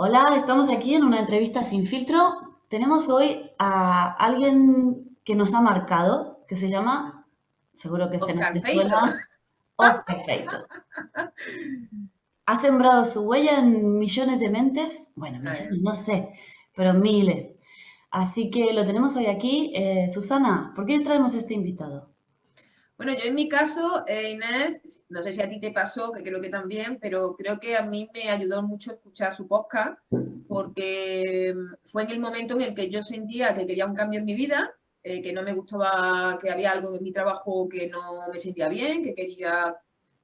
Hola, estamos aquí en una entrevista sin filtro. Tenemos hoy a alguien que nos ha marcado, que se llama, seguro que este no Oscar te Feito. suena, Oscar Feito. Ha sembrado su huella en millones de mentes, bueno, millones Ay, no sé, pero miles. Así que lo tenemos hoy aquí. Susana, ¿por qué traemos este invitado? bueno, yo en mi caso, Inés, no sé si a ti te pasó, que creo que también, pero creo que a mí me ayudó mucho escuchar su podcast, porque fue en el momento en el que yo sentía que quería un cambio en mi vida, que no me gustaba, que había algo en mi trabajo que no me sentía bien, que quería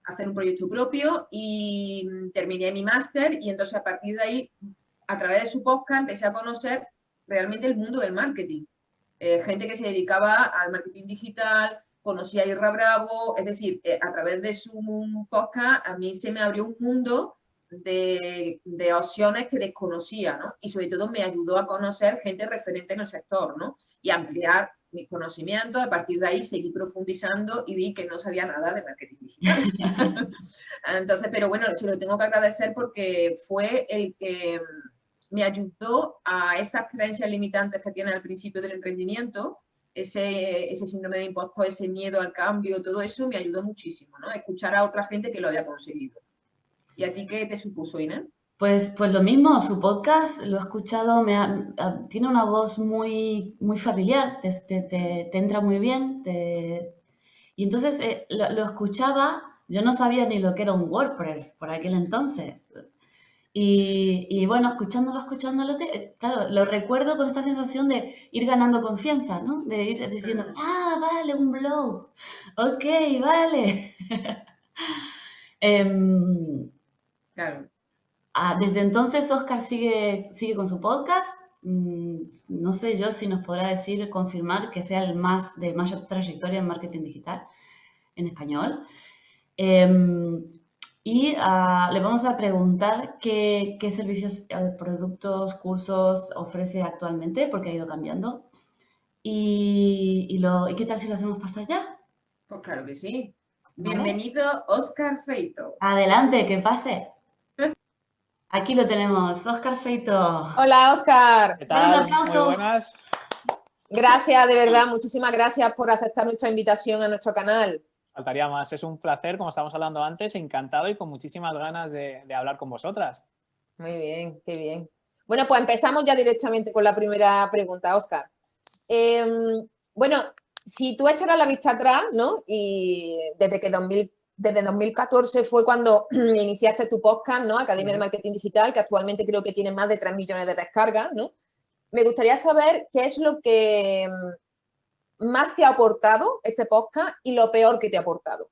hacer un proyecto propio y terminé mi máster y entonces a partir de ahí, a través de su podcast, empecé a conocer realmente el mundo del marketing. Gente que se dedicaba al marketing digital, conocí a Irra Bravo, es decir, a través de su podcast a mí se me abrió un mundo de opciones que desconocía, ¿no? Y sobre todo me ayudó a conocer gente referente en el sector, ¿no? Y ampliar mis conocimientos, a partir de ahí seguí profundizando y vi que no sabía nada de marketing digital. Entonces, pero bueno, se lo tengo que agradecer porque fue el que me ayudó a esas creencias limitantes que tienen al principio del emprendimiento, ese síndrome de impostor, ese miedo al cambio, todo eso me ayudó muchísimo, ¿no? A escuchar a otra gente que lo había conseguido. ¿Y a ti qué te supuso, Inés? Pues lo mismo, su podcast lo he escuchado, tiene una voz muy familiar, te entra muy bien, y entonces lo escuchaba, yo no sabía ni lo que era un WordPress por aquel entonces. Y bueno, escuchándolo, claro, lo recuerdo con esta sensación de ir ganando confianza, ¿no? De ir diciendo, Mm, ah, vale, un blog, ok, vale. Em, claro. desde entonces Oscar sigue con su podcast. No sé yo si nos podrá decir, confirmar que sea el más de mayor trayectoria en marketing digital en español. Em, Le vamos a preguntar qué servicios, productos, cursos ofrece actualmente, porque ha ido cambiando. ¿Y qué tal si lo hacemos pasar ya? Pues claro que sí. ¿Vale? Bienvenido, Oscar Feito. Adelante, que pase. Aquí lo tenemos, Oscar Feito. Hola, Oscar. ¿Qué Dale un tal? Muy aplauso. buenas. Gracias, de verdad. Muchísimas gracias por aceptar nuestra invitación a nuestro canal. Faltaría más. Es un placer, como estábamos hablando antes, encantado y con muchísimas ganas de hablar con vosotras. Muy bien, qué bien. Bueno, pues empezamos ya directamente con la primera pregunta, Oscar. Eh, bueno, si tú echaras la vista atrás, ¿no? Y desde 2014 fue cuando iniciaste tu podcast, ¿no? Academia de Marketing Digital, que actualmente creo que tiene más de 3 millones de descargas, ¿no? Me gustaría saber qué es lo que más te ha aportado este podcast y lo peor que te ha aportado.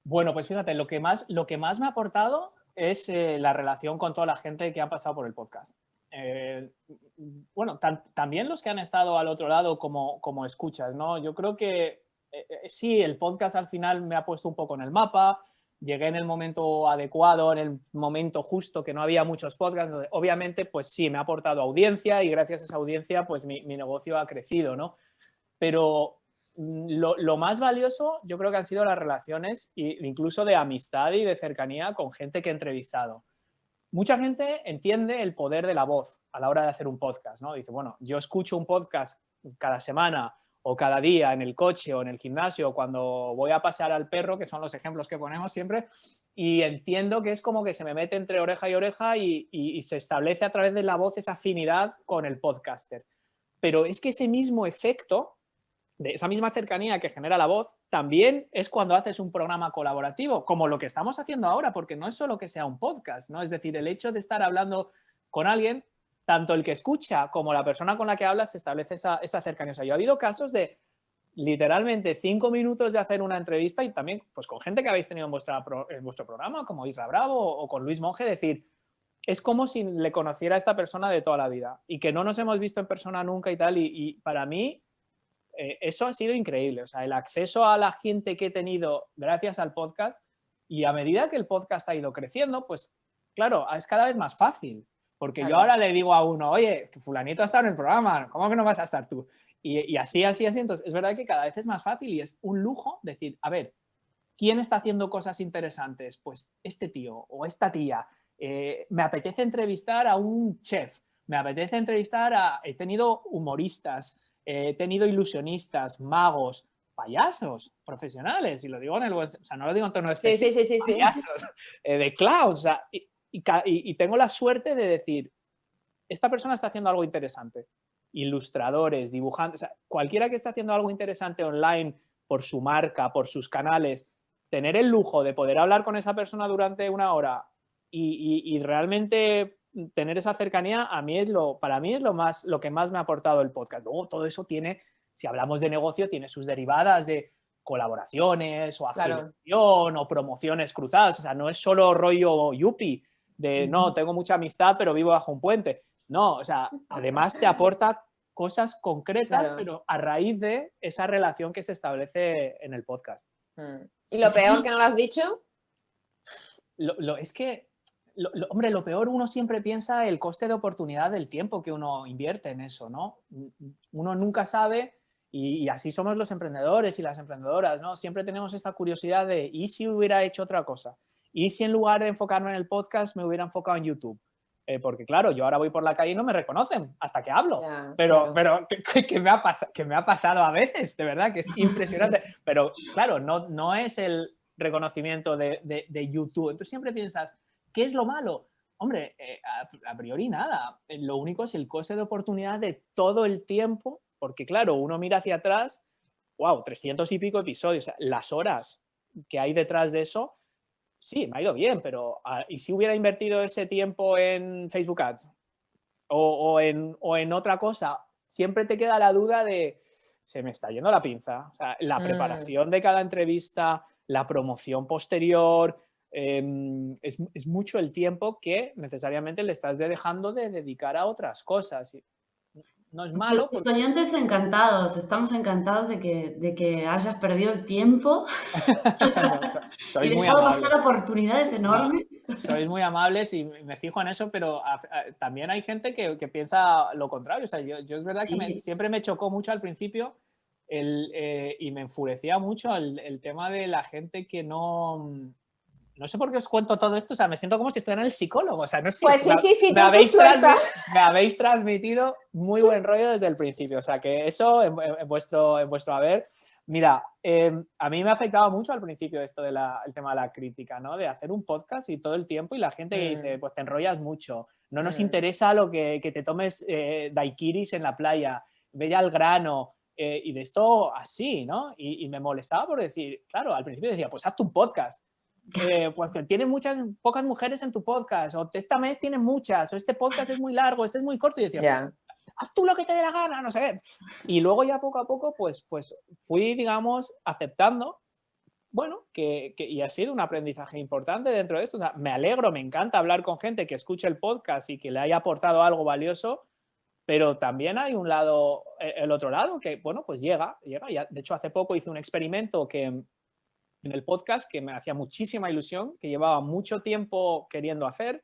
Bueno, pues fíjate, lo que más me ha aportado es la relación con toda la gente que ha pasado por el podcast. Eh, bueno, también los que han estado al otro lado como escuchas, ¿no? Yo creo que sí, el podcast al final me ha puesto un poco en el mapa, llegué en el momento adecuado, en el momento justo, que no había muchos podcasts, entonces, obviamente, pues sí, me ha aportado audiencia y gracias a esa audiencia, pues mi negocio ha crecido, ¿no? Pero lo más valioso yo creo que han sido las relaciones, incluso de amistad y de cercanía con gente que he entrevistado. Mucha gente entiende el poder de la voz a la hora de hacer un podcast, ¿no? Dice, bueno, yo escucho un podcast cada semana o cada día en el coche o en el gimnasio cuando voy a pasear al perro, que son los ejemplos que ponemos siempre, y entiendo que es como que se me mete entre oreja y oreja y se establece a través de la voz esa afinidad con el podcaster. Pero es que ese mismo efecto de esa misma cercanía que genera la voz, también es cuando haces un programa colaborativo, como lo que estamos haciendo ahora, porque no es solo que sea un podcast, ¿no? Es decir, el hecho de estar hablando con alguien, tanto el que escucha como la persona con la que hablas, se establece esa cercanía. O sea, yo ha habido casos de literalmente 5 minutos de hacer una entrevista y también pues con gente que habéis tenido en vuestro programa, como Isra Bravo o con Luis Monge, decir, es como si le conociera a esta persona de toda la vida y que no nos hemos visto en persona nunca y tal, y para mí eso ha sido increíble. O sea, el acceso a la gente que he tenido gracias al podcast y a medida que el podcast ha ido creciendo, pues claro, es cada vez más fácil. Porque yo Claro. ahora le digo a uno, oye, que fulanito ha estado en el programa, ¿cómo que no vas a estar tú? Y así, así, así. Entonces, es verdad que cada vez es más fácil y es un lujo decir, a ver, ¿quién está haciendo cosas interesantes? Pues este tío o esta tía. me apetece entrevistar a un chef, me apetece entrevistar a... He tenido humoristas, he tenido ilusionistas, magos, payasos profesionales, y lo digo en el buen... O sea, no lo digo en tono de payasos, de clowns. O sea, y tengo la suerte de decir, esta persona está haciendo algo interesante. Ilustradores, dibujantes, o sea, cualquiera que esté haciendo algo interesante online por su marca, por sus canales, tener el lujo de poder hablar con esa persona durante una hora y realmente tener esa cercanía, para mí es lo que más me ha aportado el podcast. Luego todo eso tiene, si hablamos de negocio, tiene sus derivadas de colaboraciones o afiliación o promociones cruzadas. O sea, no es solo rollo yuppie de no, tengo mucha amistad pero vivo bajo un puente. No, o sea, además te aporta cosas concretas, pero a raíz de esa relación que se establece en el podcast. ¿Y lo peor que no lo has dicho? Es que, hombre, lo peor, uno siempre piensa el coste de oportunidad del tiempo que uno invierte en eso, ¿no? Uno nunca sabe, y así somos los emprendedores y las emprendedoras, ¿no? Siempre tenemos esta curiosidad de, ¿y si hubiera hecho otra cosa? ¿Y si en lugar de enfocarme en el podcast me hubiera enfocado en YouTube? Porque claro, yo ahora voy por la calle y no me reconocen hasta que hablo. Pero que me ha pasado a veces, de verdad, que es impresionante. Pero claro, no es el reconocimiento de YouTube. Entonces siempre piensas, ¿qué es lo malo? Hombre, a priori nada. Lo único es el coste de oportunidad de todo el tiempo, porque claro, uno mira hacia atrás, wow, 300 y pico episodios, o sea, las horas que hay detrás de eso. Sí, me ha ido bien, pero ¿y si hubiera invertido ese tiempo en Facebook Ads o en otra cosa? Siempre te queda la duda de, se me está yendo la pinza. O sea, la preparación de cada entrevista, la promoción posterior, es mucho el tiempo que necesariamente le estás dejando de dedicar a otras cosas. No es malo. Los oyentes encantados, estamos encantados de que hayas perdido el tiempo y dejado pasar oportunidades enormes. No, sois muy amables y me fijo en eso, pero también hay gente que piensa lo contrario. O sea, yo es verdad que siempre me chocó mucho al principio y me enfurecía mucho el tema de la gente que no... No sé por qué os cuento todo esto, o sea, me siento como si estuviera en el psicólogo, o sea, no sé. Pues sí, me habéis transmitido muy buen rollo desde el principio, o sea, que eso en vuestro haber. Mira, a mí me ha afectado mucho al principio esto del tema de la crítica, ¿no? De hacer un podcast y todo el tiempo y la gente que dice, pues te enrollas mucho, no nos interesa lo que te tomes daiquiris en la playa, ve ya al grano, y de esto así, ¿no? Y me molestaba por decir, claro, al principio decía, pues hazte un podcast. Pues que tienes pocas mujeres en tu podcast, o esta mes tienes muchas, o este podcast es muy largo, este es muy corto, y decía, pues, haz tú lo que te dé la gana, no sé qué. Y luego ya poco a poco, pues fui, digamos, aceptando, bueno, y ha sido un aprendizaje importante dentro de esto. O sea, me alegro, me encanta hablar con gente que escuche el podcast y que le haya aportado algo valioso, pero también hay un lado, el otro lado, que, bueno, pues llega. Ya, de hecho, hace poco hice un experimento en el podcast que me hacía muchísima ilusión, que llevaba mucho tiempo queriendo hacer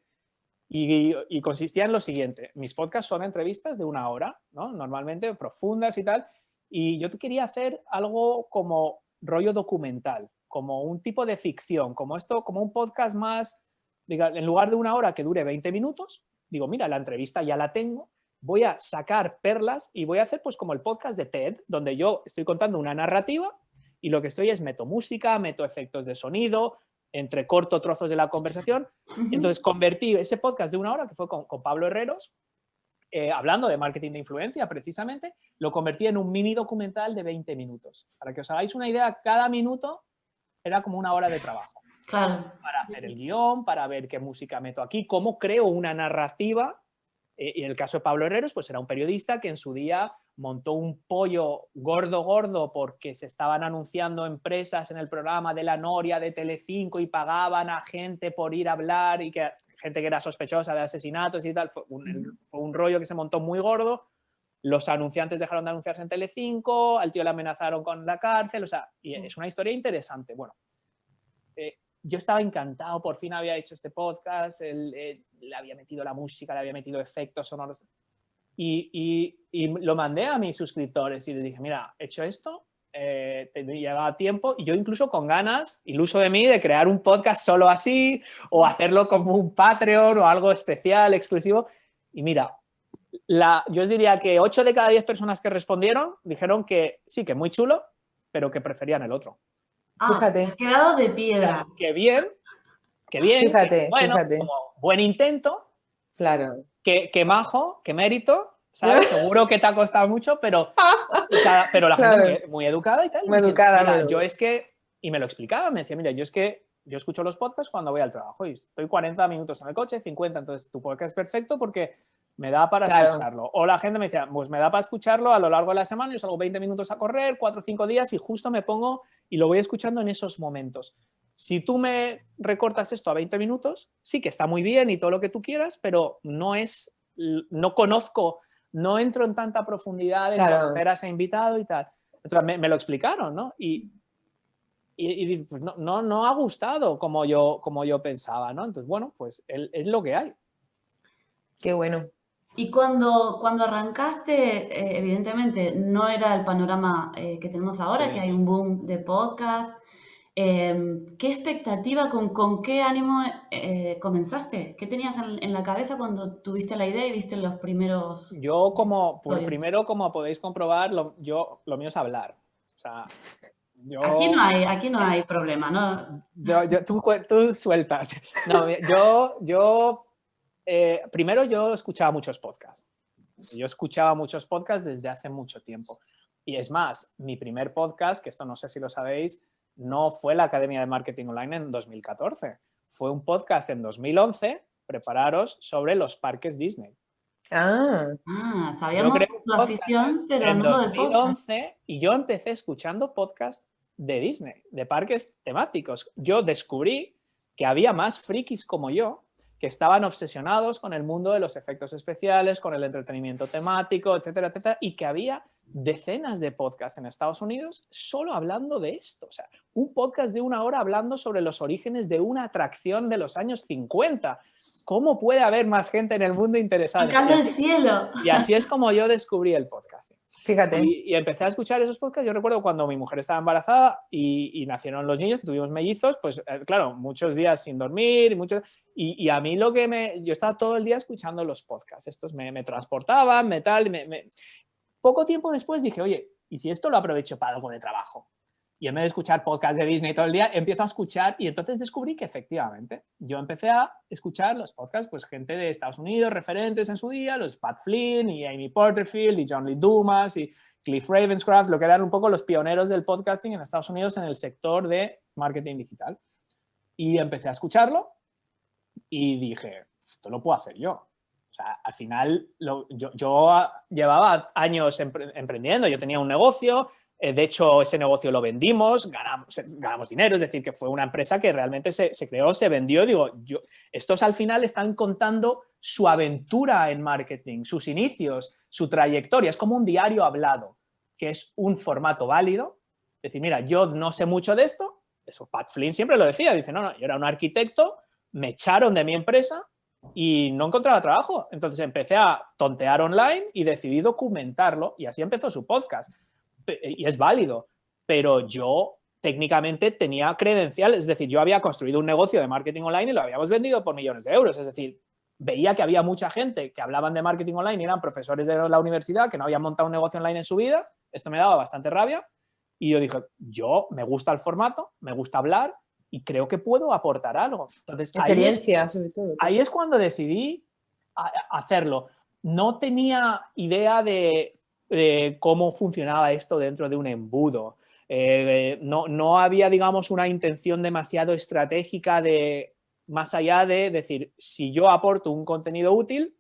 y consistía en lo siguiente. Mis podcasts son entrevistas de 1 hora, ¿no? Normalmente profundas y tal, y yo quería hacer algo como rollo documental, como un tipo de ficción, como un podcast más, en lugar de 1 hora que dure 20 minutos, digo, mira, la entrevista ya la tengo, voy a sacar perlas y voy a hacer pues como el podcast de TED, donde yo estoy contando una narrativa y lo que estoy es meto música, meto efectos de sonido, entrecorto trozos de la conversación. Entonces convertí ese podcast de 1 hora, que fue con Pablo Herreros, hablando de marketing de influencia precisamente, lo convertí en un mini documental de 20 minutos. Para que os hagáis una idea, cada minuto era como 1 hora de trabajo. Claro. Para hacer el guión, para ver qué música meto aquí, cómo creo una narrativa. Y en el caso de Pablo Herreros, pues era un periodista que en su día montó un pollo gordo porque se estaban anunciando empresas en el programa de La Noria de Telecinco y pagaban a gente por ir a hablar y que gente que era sospechosa de asesinatos y tal. Fue un rollo que se montó muy gordo. Los anunciantes dejaron de anunciarse en Telecinco, al tío le amenazaron con la cárcel, o sea, y es una historia interesante. Bueno, yo estaba encantado, por fin había hecho este podcast, le había metido la música, le había metido efectos sonoros y lo mandé a mis suscriptores y les dije, mira, he hecho esto, te llevaba tiempo y yo incluso con ganas, iluso de mí, de crear un podcast solo así o hacerlo como un Patreon o algo especial, exclusivo. Y mira, yo os diría que 8 de cada 10 personas que respondieron dijeron que sí, que muy chulo, pero que preferían el otro. Fíjate. Has quedado de piedra. Que bien, Fíjate, que bueno, fíjate. como buen intento, Claro. que majo, que mérito, ¿sabes? Seguro que te ha costado mucho, pero la Claro. gente muy educada y tal. Muy Y me dice, educada, mira, pero... yo es que, y me lo explicaba, me decía, mira, yo es que yo escucho los podcasts cuando voy al trabajo y estoy 40 minutos en el coche, 50, entonces tu podcast es perfecto porque me da para escucharlo. O la gente me decía, pues me da para escucharlo a lo largo de la semana, yo salgo 20 minutos a correr, 4 o 5 días y justo me pongo y lo voy escuchando en esos momentos. Si tú me recortas esto a 20 minutos, sí que está muy bien y todo lo que tú quieras, pero no conozco, no entro en tanta profundidad en conocer a ese invitado y tal. Entonces me lo explicaron, ¿no? Y pues no ha gustado como yo pensaba, ¿no? Entonces, bueno, pues es lo que hay. Qué bueno. Y cuando arrancaste, evidentemente no era el panorama que tenemos ahora, Sí. que hay un boom de podcast. ¿Qué expectativa, con qué ánimo comenzaste? ¿Qué tenías en la cabeza cuando tuviste la idea y viste los primeros? Yo primero, como podéis comprobar, lo mío es hablar. O sea, Aquí no hay problema, ¿no? Tú suéltate. No, primero yo escuchaba muchos podcasts. Yo escuchaba muchos podcasts desde hace mucho tiempo. Y es más, mi primer podcast, que esto no sé si lo sabéis, no fue la Academia de Marketing Online en 2014. Fue un podcast en 2011, prepararos, sobre los parques Disney. Sabíamos tu afición, pero no del podcast. 2011 y yo empecé escuchando podcasts de Disney, de parques temáticos. Yo descubrí que había más frikis como yo que estaban obsesionados con el mundo de los efectos especiales, con el entretenimiento temático, etcétera, etcétera, y que había decenas de podcasts en Estados Unidos solo hablando de esto. O sea, un podcast de 1 hora hablando sobre los orígenes de una atracción de los años 50. ¿Cómo puede haber más gente en el mundo interesada? Tocando el cielo. Y así es como yo descubrí el podcasting. Fíjate. Y empecé a escuchar esos podcasts. Yo recuerdo cuando mi mujer estaba embarazada y nacieron los niños, que tuvimos mellizos, pues claro, muchos días sin dormir. Y a mí yo estaba todo el día escuchando los podcasts. Estos me transportaban, Poco tiempo después dije, oye, ¿y si esto lo aprovecho para algo de trabajo? Y en vez de escuchar podcasts de Disney todo el día, empiezo a escuchar y entonces descubrí que efectivamente yo empecé a escuchar los podcasts, pues gente de Estados Unidos, referentes en su día, los Pat Flynn y Amy Porterfield y John Lee Dumas y Cliff Ravenscraft, lo que eran un poco los pioneros del podcasting en Estados Unidos en el sector de marketing digital. Y empecé a escucharlo y dije, esto lo puedo hacer yo. O sea, al final yo llevaba años emprendiendo, yo tenía un negocio. De hecho, ese negocio lo vendimos, ganamos dinero, es decir, que fue una empresa que realmente se creó, se vendió. Digo, estos al final están contando su aventura en marketing, sus inicios, su trayectoria. Es como un diario hablado, que es un formato válido. Es decir, mira, yo no sé mucho de esto. Eso Pat Flynn siempre lo decía. Dice, no, yo era un arquitecto, me echaron de mi empresa y no encontraba trabajo. Entonces empecé a tontear online y decidí documentarlo y así empezó su podcast. Y es válido, pero yo técnicamente tenía credenciales, es decir, yo había construido un negocio de marketing online y lo habíamos vendido por millones de euros, es decir, veía que había mucha gente que hablaban de marketing online y eran profesores de la universidad que no habían montado un negocio online en su vida. Esto me daba bastante rabia y yo dije, me gusta el formato, me gusta hablar y creo que puedo aportar algo. Entonces, experiencia, sobre todo. Ahí es cuando decidí hacerlo. No tenía idea de cómo funcionaba esto dentro de un embudo. No había, digamos, una intención demasiado estratégica más allá de decir, si yo aporto un contenido útil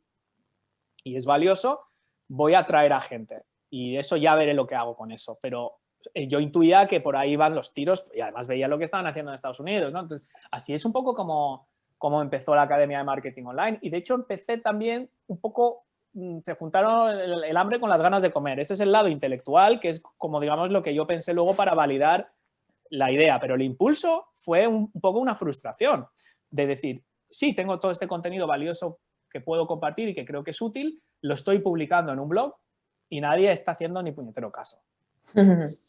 y es valioso, voy a atraer a gente. Y eso ya veré lo que hago con eso. Pero yo intuía que por ahí van los tiros y además veía lo que estaban haciendo en Estados Unidos, ¿no? Entonces, así es un poco como empezó la Academia de Marketing Online. Y de hecho empecé también un poco... Se juntaron el hambre con las ganas de comer. Ese es el lado intelectual, que es como, digamos, lo que yo pensé luego para validar la idea. Pero el impulso fue un poco una frustración de decir, sí, tengo todo este contenido valioso que puedo compartir y que creo que es útil, lo estoy publicando en un blog y nadie está haciendo ni puñetero caso.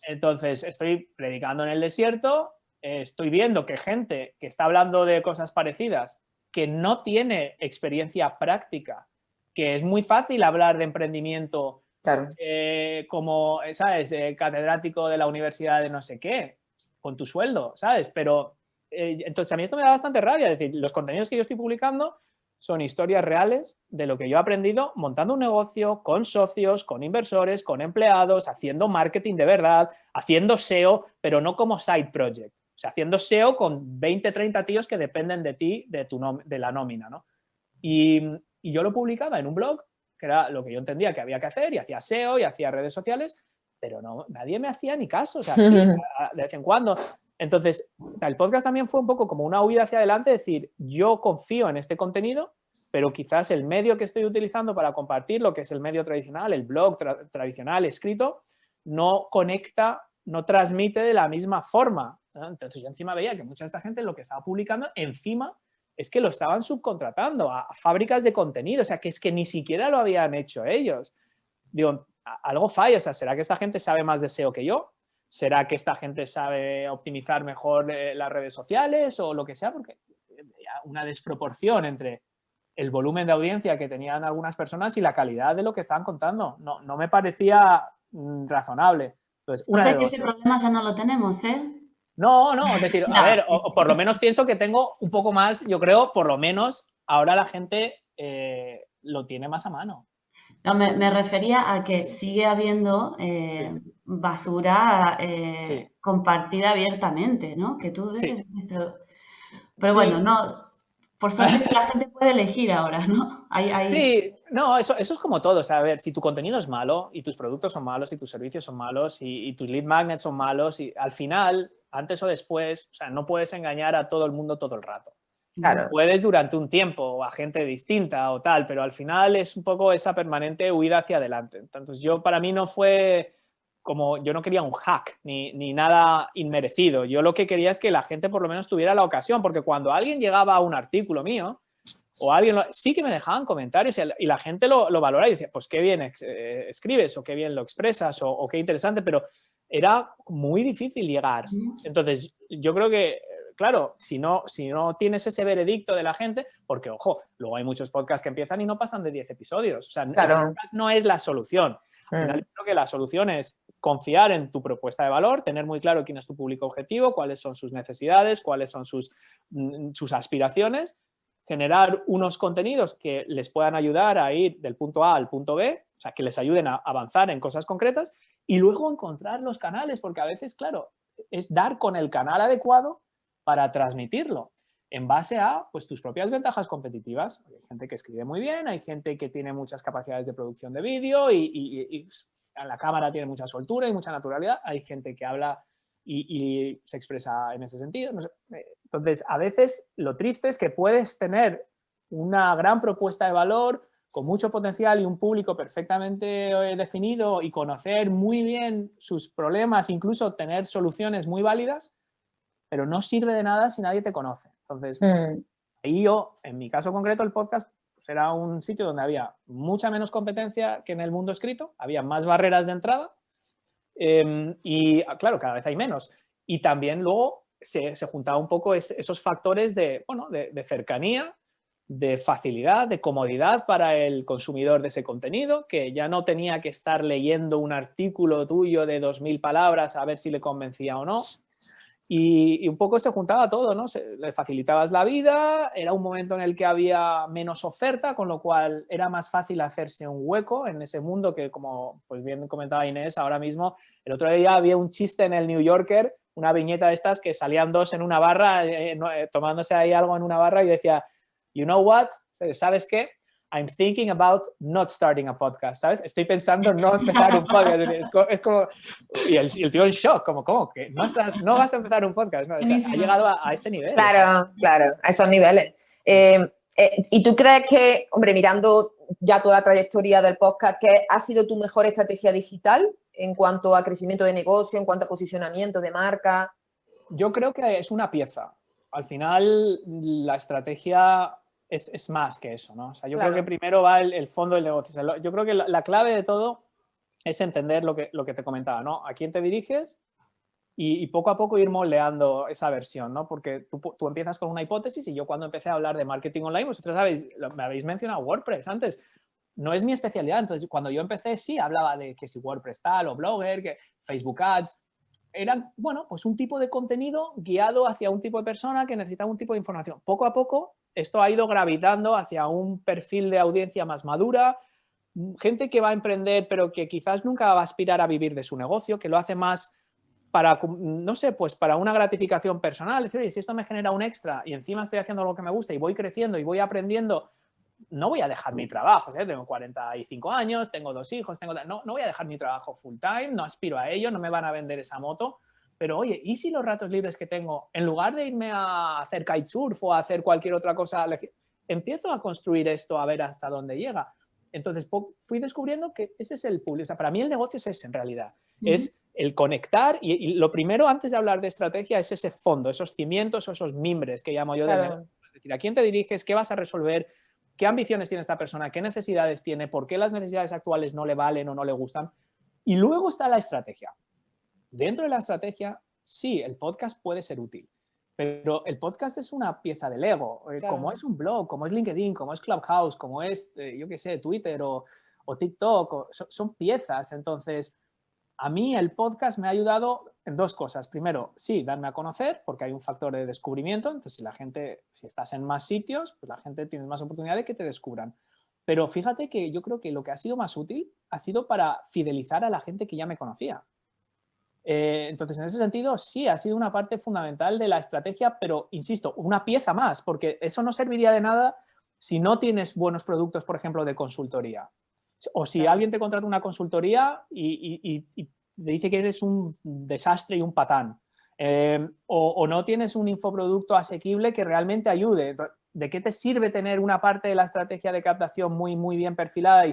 Entonces, estoy predicando en el desierto, estoy viendo que gente que está hablando de cosas parecidas, que no tiene experiencia práctica, que es muy fácil hablar de emprendimiento Claro. como, ¿sabes? Catedrático de la universidad de no sé qué, con tu sueldo, ¿sabes? Pero entonces a mí esto me da bastante rabia, es decir, los contenidos que yo estoy publicando son historias reales de lo que yo he aprendido montando un negocio con socios, con inversores, con empleados, haciendo marketing de verdad, haciendo SEO, pero no como side project. O sea, haciendo SEO con 20, 30 tíos que dependen de ti, de la nómina, ¿no? Y yo lo publicaba en un blog, que era lo que yo entendía que había que hacer, y hacía SEO y hacía redes sociales, pero no, nadie me hacía ni caso, o sea, sí, de vez en cuando. Entonces, el podcast también fue un poco como una huida hacia adelante, decir, yo confío en este contenido, pero quizás el medio que estoy utilizando para compartirlo, que es el medio tradicional, el blog tradicional escrito, no conecta, no transmite de la misma forma, ¿no? Entonces yo encima veía que mucha de esta gente lo que estaba publicando encima es que lo estaban subcontratando a fábricas de contenido, o sea, que es que ni siquiera lo habían hecho ellos. Digo, algo falla, o sea, ¿será que esta gente sabe más de SEO que yo? ¿Será que esta gente sabe optimizar mejor las redes sociales o lo que sea? Porque una desproporción entre el volumen de audiencia que tenían algunas personas y la calidad de lo que estaban contando. No me parecía razonable. Entonces, una de que dos. ese problema ya no lo tenemos, ¿eh? No, es decir, No. a ver, o por lo menos pienso que tengo un poco más, yo creo, por lo menos ahora la gente lo tiene más a mano. No, me refería a que sigue habiendo basura Sí. compartida abiertamente, ¿no? Que tú ves, Sí. pero Sí. bueno, no, por suerte la gente puede elegir ahora, ¿no? Sí, no, eso es como todo. O sea, a ver, si tu contenido es malo y tus productos son malos y tus servicios son malos y tus lead magnets son malos, y al final, antes o después, o sea, no puedes engañar a todo el mundo todo el rato. Claro. Puedes durante un tiempo o a gente distinta o tal, pero al final es un poco esa permanente huida hacia adelante. Entonces, para mí no fue como, yo no quería un hack ni nada inmerecido. Yo lo que quería es que la gente por lo menos tuviera la ocasión, porque cuando alguien llegaba a un artículo mío, o alguien sí que me dejaban comentarios y la gente lo valora y decía, pues qué bien escribes o qué bien lo expresas o qué interesante, pero era muy difícil llegar. Entonces, yo creo que, claro, si no tienes ese veredicto de la gente, porque, ojo, luego hay muchos podcasts que empiezan y no pasan de 10 episodios. O sea, Claro. el podcast no es la solución. Al final, yo creo que la solución es confiar en tu propuesta de valor, tener muy claro quién es tu público objetivo, cuáles son sus necesidades, cuáles son sus aspiraciones, generar unos contenidos que les puedan ayudar a ir del punto A al punto B, o sea, que les ayuden a avanzar en cosas concretas y luego encontrar los canales, porque a veces, claro, es dar con el canal adecuado para transmitirlo en base a pues, tus propias ventajas competitivas. Hay gente que escribe muy bien, hay gente que tiene muchas capacidades de producción de vídeo y en la cámara tiene mucha soltura y mucha naturalidad, hay gente que habla y se expresa en ese sentido. No sé. Entonces, a veces lo triste es que puedes tener una gran propuesta de valor con mucho potencial y un público perfectamente definido y conocer muy bien sus problemas, incluso tener soluciones muy válidas, pero no sirve de nada si nadie te conoce. Entonces, ahí yo, en mi caso concreto, el podcast pues, era un sitio donde había mucha menos competencia que en el mundo escrito, había más barreras de entrada, y claro, cada vez hay menos. Y también luego se juntaba un poco esos factores de cercanía, de facilidad, de comodidad para el consumidor de ese contenido, que ya no tenía que estar leyendo un artículo tuyo de 2000 palabras a ver si le convencía o no. Y un poco se juntaba todo, ¿no? Le facilitabas la vida, era un momento en el que había menos oferta, con lo cual era más fácil hacerse un hueco en ese mundo que, como pues bien comentaba Inés, ahora mismo, el otro día había un chiste en el New Yorker, una viñeta de estas que salían dos en una barra, tomándose ahí algo en una barra y decía, you know what, ¿sabes qué? I'm thinking about not starting a podcast, ¿sabes? Estoy pensando no empezar un podcast. Es como... Y el tío en shock, ¿cómo? ¿Que no vas a empezar un podcast? ¿No? O sea, ha llegado a ese nivel. Claro, a esos niveles. ¿Y tú crees que, hombre, mirando ya toda la trayectoria del podcast, que ha sido tu mejor estrategia digital en cuanto a crecimiento de negocio, en cuanto a posicionamiento de marca? Yo creo que es una pieza. Al final, la estrategia es más que eso, ¿no? O sea, yo creo que primero va el fondo del negocio. O sea, yo creo que la clave de todo es entender lo que te comentaba, ¿no? A quién te diriges y poco a poco ir moldeando esa versión, ¿no? Porque tú empiezas con una hipótesis y yo cuando empecé a hablar de marketing online, vosotros me habéis mencionado WordPress antes. No es mi especialidad, entonces cuando yo empecé sí hablaba de que si WordPress tal o Blogger, que Facebook Ads, eran, bueno, pues un tipo de contenido guiado hacia un tipo de persona que necesitaba un tipo de información. Poco a poco esto ha ido gravitando hacia un perfil de audiencia más madura, gente que va a emprender pero que quizás nunca va a aspirar a vivir de su negocio, que lo hace más para, no sé, pues para una gratificación personal. Es decir, oye, si esto me genera un extra y encima estoy haciendo lo que me gusta y voy creciendo y voy aprendiendo, no voy a dejar mi trabajo, ¿eh? Tengo 45 años, tengo 2 hijos, no voy a dejar mi trabajo full time, no aspiro a ello, no me van a vender esa moto, pero oye, ¿y si los ratos libres que tengo, en lugar de irme a hacer kitesurf o a hacer cualquier otra cosa, empiezo a construir esto a ver hasta dónde llega? Entonces fui descubriendo que ese es el público. O sea, para mí el negocio es ese en realidad. Es el conectar y lo primero antes de hablar de estrategia es ese fondo, esos cimientos, esos mimbres que llamo yo de negocio. Es decir, ¿a quién te diriges? ¿Qué vas a resolver? ¿Qué ambiciones tiene esta persona? ¿Qué necesidades tiene? ¿Por qué las necesidades actuales no le valen o no le gustan? Y luego está la estrategia. Dentro de la estrategia, sí, el podcast puede ser útil, pero el podcast es una pieza de Lego, como es un blog, como es LinkedIn, como es Clubhouse, como es, yo qué sé, Twitter o TikTok, son piezas. Entonces, a mí el podcast me ha ayudado en 2 cosas. Primero, sí, darme a conocer, porque hay un factor de descubrimiento. Entonces, si estás en más sitios, pues la gente tiene más oportunidad de que te descubran. Pero fíjate que yo creo que lo que ha sido más útil ha sido para fidelizar a la gente que ya me conocía. Entonces, en ese sentido, sí, ha sido una parte fundamental de la estrategia, pero, insisto, una pieza más, porque eso no serviría de nada si no tienes buenos productos, por ejemplo, de consultoría. O si alguien te contrata una consultoría y te dice que eres un desastre y un patán. O no tienes un infoproducto asequible que realmente ayude. ¿De qué te sirve tener una parte de la estrategia de captación muy, muy bien perfilada y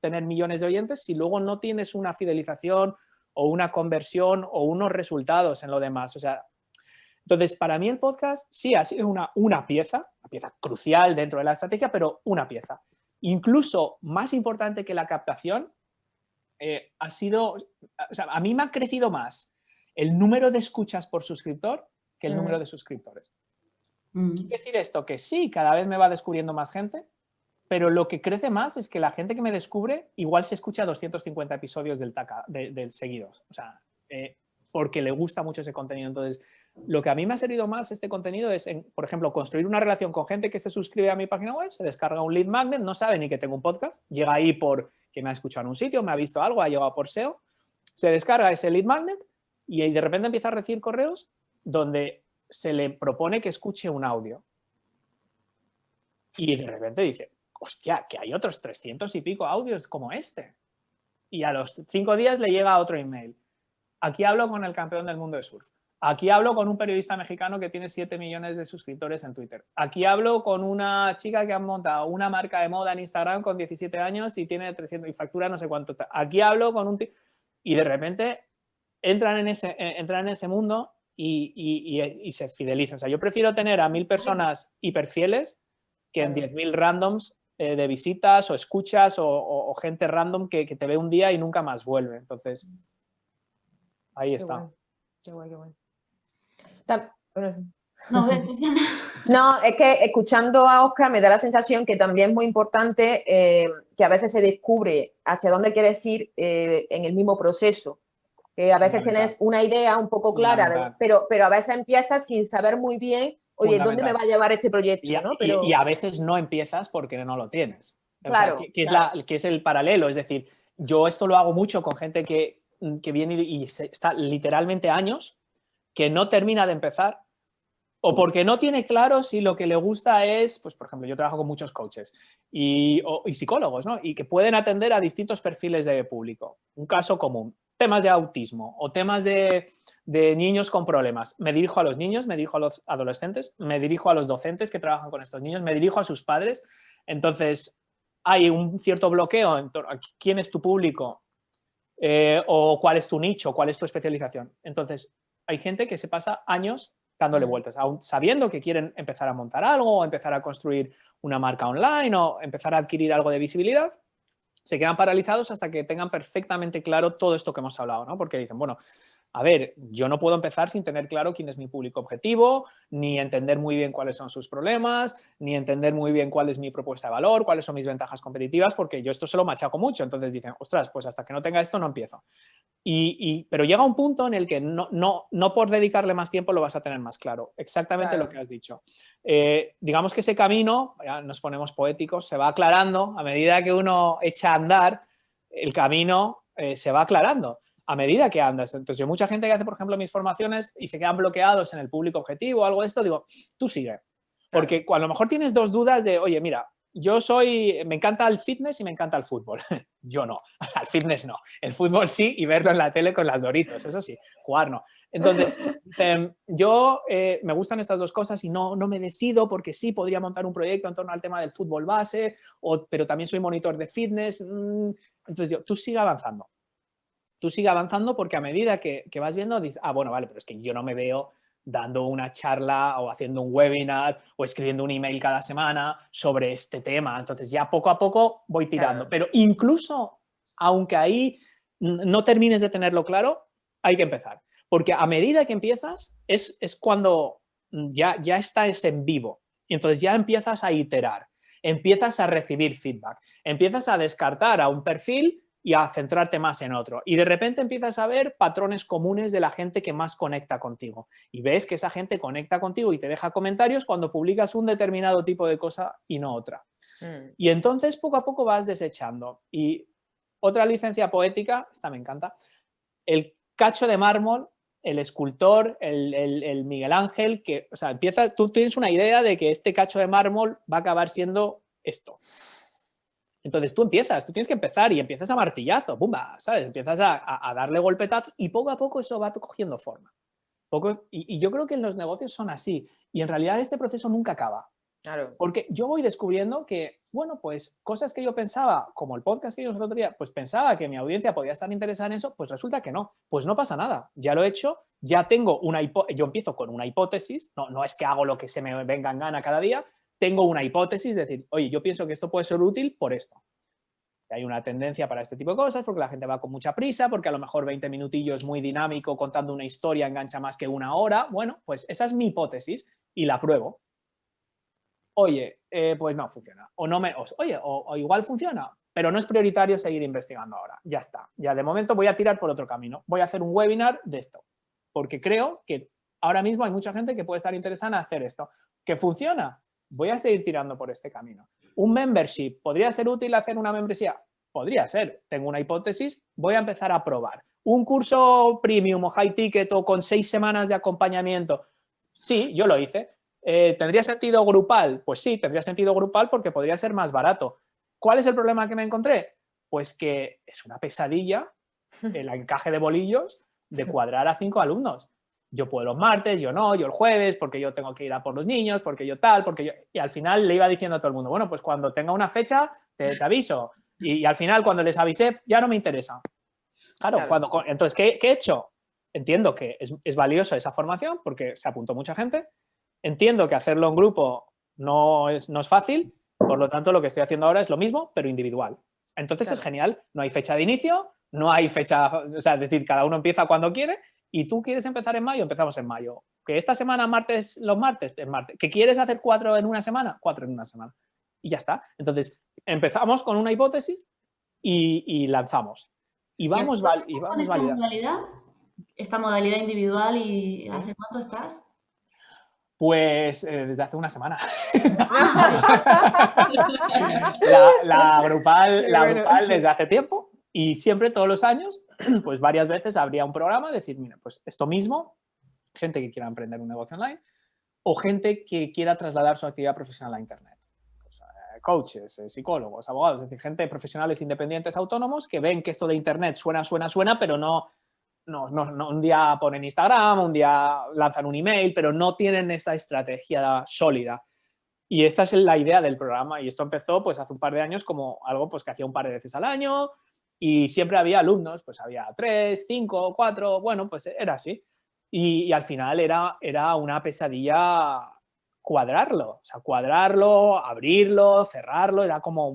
tener millones de oyentes si luego no tienes una fidelización o una conversión o unos resultados en lo demás? O sea, entonces, para mí el podcast sí ha sido una pieza crucial dentro de la estrategia, pero una pieza. Incluso más importante que la captación, ha sido, o sea, a mí me ha crecido más el número de escuchas por suscriptor que el número de suscriptores. ¿Quiere decir esto? Que sí, cada vez me va descubriendo más gente, pero lo que crece más es que la gente que me descubre igual se escucha 250 episodios del seguidos. O sea, porque le gusta mucho ese contenido. Entonces, lo que a mí me ha servido más este contenido es, por ejemplo, construir una relación con gente que se suscribe a mi página web, se descarga un lead magnet, no sabe ni que tengo un podcast, llega ahí porque me ha escuchado en un sitio, me ha visto algo, ha llegado por SEO, se descarga ese lead magnet y de repente empieza a recibir correos donde se le propone que escuche un audio. Y de repente dice, hostia, que hay otros 300 y pico audios como este. Y a los 5 días le llega otro email. Aquí hablo con el campeón del mundo de surf. Aquí hablo con un periodista mexicano que tiene 7 millones de suscriptores en Twitter. Aquí hablo con una chica que ha montado una marca de moda en Instagram con 17 años y tiene 300 y factura no sé cuánto. Aquí hablo con un... Y de repente entran en ese mundo y se fidelizan. O sea, yo prefiero tener a 1000 personas hiperfieles que en 10.000 randoms de visitas o escuchas o gente random que te ve un día y nunca más vuelve. Entonces, ahí está. Qué guay, qué guay. No, Susana. No, es que escuchando a Óscar me da la sensación que también es muy importante que a veces se descubre hacia dónde quieres ir en el mismo proceso. A veces tienes una idea un poco clara, pero a veces empiezas sin saber muy bien, oye, ¿dónde me va a llevar este proyecto? Y a veces no empiezas porque no lo tienes. Claro, o sea, que es el paralelo. Es decir, yo esto lo hago mucho con gente que viene y está literalmente años que no termina de empezar o porque no tiene claro si lo que le gusta es, pues por ejemplo, yo trabajo con muchos coaches y psicólogos, ¿no? Y que pueden atender a distintos perfiles de público. Un caso común, temas de autismo o temas de niños con problemas. Me dirijo a los niños, me dirijo a los adolescentes, me dirijo a los docentes que trabajan con estos niños, me dirijo a sus padres. Entonces, hay un cierto bloqueo en torno a quién es tu público o cuál es tu nicho, cuál es tu especialización. Entonces, hay gente que se pasa años dándole vueltas, aún sabiendo que quieren empezar a montar algo o empezar a construir una marca online o empezar a adquirir algo de visibilidad se quedan paralizados hasta que tengan perfectamente claro todo esto que hemos hablado, ¿no? Porque dicen, bueno, a ver, yo no puedo empezar sin tener claro quién es mi público objetivo, ni entender muy bien cuáles son sus problemas, ni entender muy bien cuál es mi propuesta de valor, cuáles son mis ventajas competitivas, porque yo esto se lo machaco mucho. Entonces dicen, ostras, pues hasta que no tenga esto no empiezo. Pero llega un punto en el que no por dedicarle más tiempo lo vas a tener más claro. Exactamente Claro. lo que has dicho. Digamos que ese camino, ya nos ponemos poéticos, se va aclarando a medida que uno echa a andar, el camino se va aclarando a medida que andas. Entonces, yo mucha gente que hace, por ejemplo, mis formaciones y se quedan bloqueados en el público objetivo o algo de esto, digo, tú sigue. Porque a lo mejor tienes dos dudas de, oye, mira, me encanta el fitness y me encanta el fútbol. Yo no, al fitness no. El fútbol sí y verlo en la tele con las Doritos, eso sí, jugar no. Entonces, yo me gustan estas dos cosas y no me decido porque sí podría montar un proyecto en torno al tema del fútbol base, pero también soy monitor de fitness. Entonces, tú sigue avanzando. Tú sigue avanzando porque a medida que vas viendo, dices, bueno, vale, pero es que yo no me veo dando una charla o haciendo un webinar o escribiendo un email cada semana sobre este tema. Entonces ya poco a poco voy tirando. Claro. Pero incluso, aunque ahí no termines de tenerlo claro, hay que empezar. Porque a medida que empiezas es cuando ya estás en vivo. Y entonces ya empiezas a iterar, empiezas a recibir feedback, empiezas a descartar a un perfil y a centrarte más en otro. Y de repente empiezas a ver patrones comunes de la gente que más conecta contigo. Y ves que esa gente conecta contigo y te deja comentarios cuando publicas un determinado tipo de cosa y no otra. Y entonces poco a poco vas desechando. Y otra licencia poética, esta me encanta, el cacho de mármol, el escultor, el Miguel Ángel, que, o sea, tú tienes una idea de que este cacho de mármol va a acabar siendo esto. Entonces tú tienes que empezar y empiezas a martillazo, ¡pumba! ¿Sabes? Empiezas a darle golpetazos y poco a poco eso va cogiendo forma. Y yo creo que en los negocios son así. Y en realidad este proceso nunca acaba. Claro. Porque yo voy descubriendo que, bueno, pues cosas que yo pensaba, como el podcast que vimos el otro día, pues pensaba que mi audiencia podía estar interesada en eso, pues resulta que no. Pues no pasa nada. Ya lo he hecho, ya tengo yo empiezo con una hipótesis, no es que hago lo que se me venga en gana cada día, tengo una hipótesis de decir, oye, yo pienso que esto puede ser útil por esto. Hay una tendencia para este tipo de cosas porque la gente va con mucha prisa, porque a lo mejor 20 minutillos muy dinámico contando una historia engancha más que una hora. Bueno, pues esa es mi hipótesis y la pruebo. Oye, pues no funciona. O igual funciona, pero no es prioritario seguir investigando ahora. Ya está. Ya de momento voy a tirar por otro camino. Voy a hacer un webinar de esto, porque creo que ahora mismo hay mucha gente que puede estar interesada en hacer esto. ¿Que funciona? Voy a seguir tirando por este camino. ¿Un membership? ¿Podría ser útil hacer una membresía? Podría ser. Tengo una hipótesis, voy a empezar a probar. ¿Un curso premium o high ticket o con 6 semanas de acompañamiento? Sí, yo lo hice. ¿Tendría sentido grupal? Pues sí, tendría sentido grupal porque podría ser más barato. ¿Cuál es el problema que me encontré? Pues que es una pesadilla el encaje de bolillos de cuadrar a 5 alumnos. Yo puedo los martes, yo no, yo el jueves, porque yo tengo que ir a por los niños, porque yo tal, porque yo... Y al final le iba diciendo a todo el mundo, bueno, pues cuando tenga una fecha te aviso. Y al final cuando les avisé ya no me interesa. Claro. Entonces, ¿qué he hecho? Entiendo que es valioso esa formación porque se apuntó mucha gente. Entiendo que hacerlo en grupo no es fácil, por lo tanto lo que estoy haciendo ahora es lo mismo, pero individual. Entonces es genial, no hay fecha de inicio, no hay fecha, o sea, es decir, cada uno empieza cuando quiere y tú quieres empezar en mayo, empezamos en mayo. Que esta semana los martes, es martes. ¿Que quieres hacer 4 en una semana? 4 en una semana. Y ya está. Entonces empezamos con una hipótesis y lanzamos. Y vamos con esta validando. Esta modalidad individual, ¿y hace cuánto estás? Pues desde hace una semana. la grupal desde hace tiempo y siempre, todos los años, pues varias veces habría un programa, decir, mira, pues esto mismo, gente que quiera emprender un negocio online o gente que quiera trasladar su actividad profesional a Internet. Pues, coaches, psicólogos, abogados, es decir, gente profesionales independientes autónomos que ven que esto de Internet suena, pero no, un día ponen Instagram, un día lanzan un email, pero no tienen esa estrategia sólida. Y esta es la idea del programa. Y esto empezó pues hace un par de años como algo pues que hacía un par de veces al año y siempre había alumnos, pues había 3, 5, 4, bueno, pues era así. Y al final era una pesadilla cuadrarlo, o sea, cuadrarlo, abrirlo, cerrarlo, era como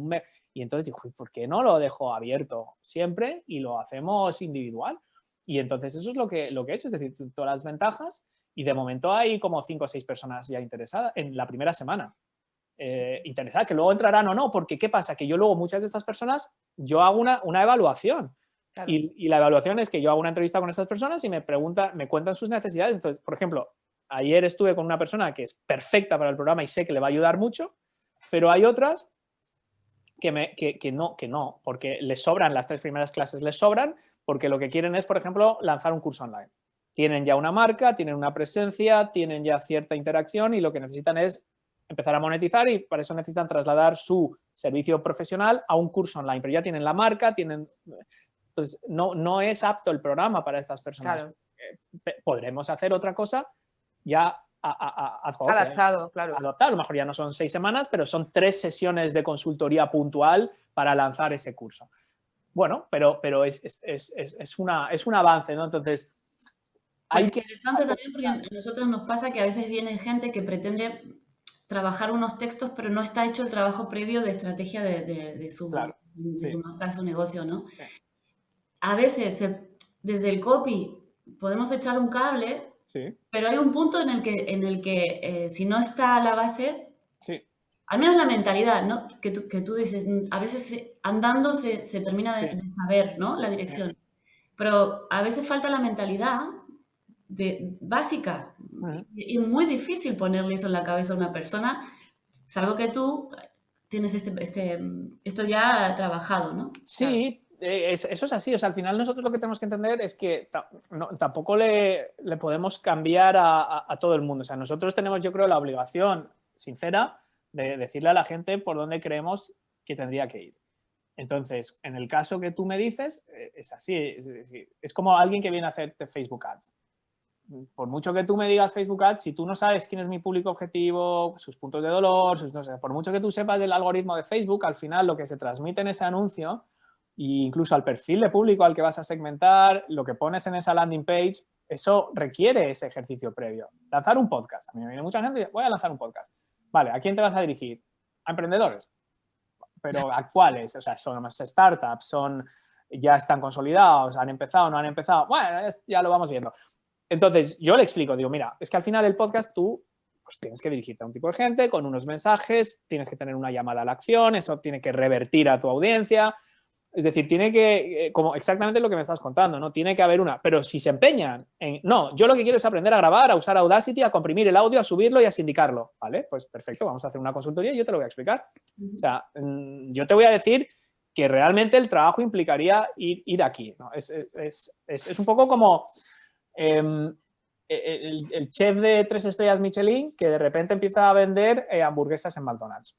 Y entonces digo, ¿por qué no lo dejo abierto siempre y lo hacemos individual? Y entonces eso es lo que he hecho, es decir, todas las ventajas, y de momento hay como 5 o 6 personas ya interesadas en la primera semana. Interesadas, que luego entrarán o no, porque ¿qué pasa? Que yo luego muchas de estas personas, yo hago una evaluación. Claro. Y la evaluación es que yo hago una entrevista con estas personas y me cuentan sus necesidades. Entonces, por ejemplo, ayer estuve con una persona que es perfecta para el programa y sé que le va a ayudar mucho, pero hay otras que no, porque les sobran las 3 primeras clases, les sobran porque lo que quieren es, por ejemplo, lanzar un curso online. Tienen ya una marca, tienen una presencia, tienen ya cierta interacción y lo que necesitan es empezar a monetizar y para eso necesitan trasladar su servicio profesional a un curso online, pero ya tienen la marca, entonces no es apto el programa para estas personas. Claro. Podremos hacer otra cosa ya adaptado, claro. Adaptado, a lo mejor ya no son 6 semanas, pero son 3 sesiones de consultoría puntual para lanzar ese curso. Bueno, pero es un avance, ¿no? Entonces, hay que... Es interesante también porque a nosotros nos pasa que a veces viene gente que pretende trabajar unos textos, pero no está hecho el trabajo previo de estrategia de su marca, de su negocio, ¿no? Sí. A veces, desde el copy, podemos echar un cable, sí, pero hay un punto en el que si no está la base, sí, al menos la mentalidad, ¿no? Que tú dices, a veces andando se termina de saber, ¿no? La dirección. Pero a veces falta la mentalidad básica. Y es muy difícil ponerle eso en la cabeza a una persona, salvo que tú tienes esto ya trabajado, ¿no? Sí, eso es así. O sea, al final nosotros lo que tenemos que entender es que tampoco le podemos cambiar a todo el mundo. O sea, nosotros tenemos, yo creo, la obligación sincera de decirle a la gente por dónde creemos que tendría que ir. Entonces, en el caso que tú me dices, es así. Es como alguien que viene a hacerte Facebook Ads. Por mucho que tú me digas Facebook Ads, si tú no sabes quién es mi público objetivo, sus puntos de dolor, no sé, por mucho que tú sepas del algoritmo de Facebook, al final lo que se transmite en ese anuncio, e incluso al perfil de público al que vas a segmentar, lo que pones en esa landing page, eso requiere ese ejercicio previo. Lanzar un podcast. A mí me viene mucha gente y dice, voy a lanzar un podcast. Vale, ¿a quién te vas a dirigir? A emprendedores. Pero actuales, o sea, son más startups, ya están consolidados, han empezado, no han empezado. Bueno, ya lo vamos viendo. Entonces, yo le explico, digo, mira, es que al final del podcast tú pues, tienes que dirigirte a un tipo de gente con unos mensajes, tienes que tener una llamada a la acción, eso tiene que revertir a tu audiencia. Es decir, tiene que, como exactamente lo que me estás contando, ¿no? Tiene que haber una, pero si se empeñan en, no, yo lo que quiero es aprender a grabar, a usar Audacity, a comprimir el audio, a subirlo y a sindicarlo, ¿vale? Pues perfecto, vamos a hacer una consultoría y yo te lo voy a explicar. O sea, yo te voy a decir que realmente el trabajo implicaría ir aquí, ¿no? Es un poco como el chef de 3 estrellas Michelin que de repente empieza a vender hamburguesas en McDonald's.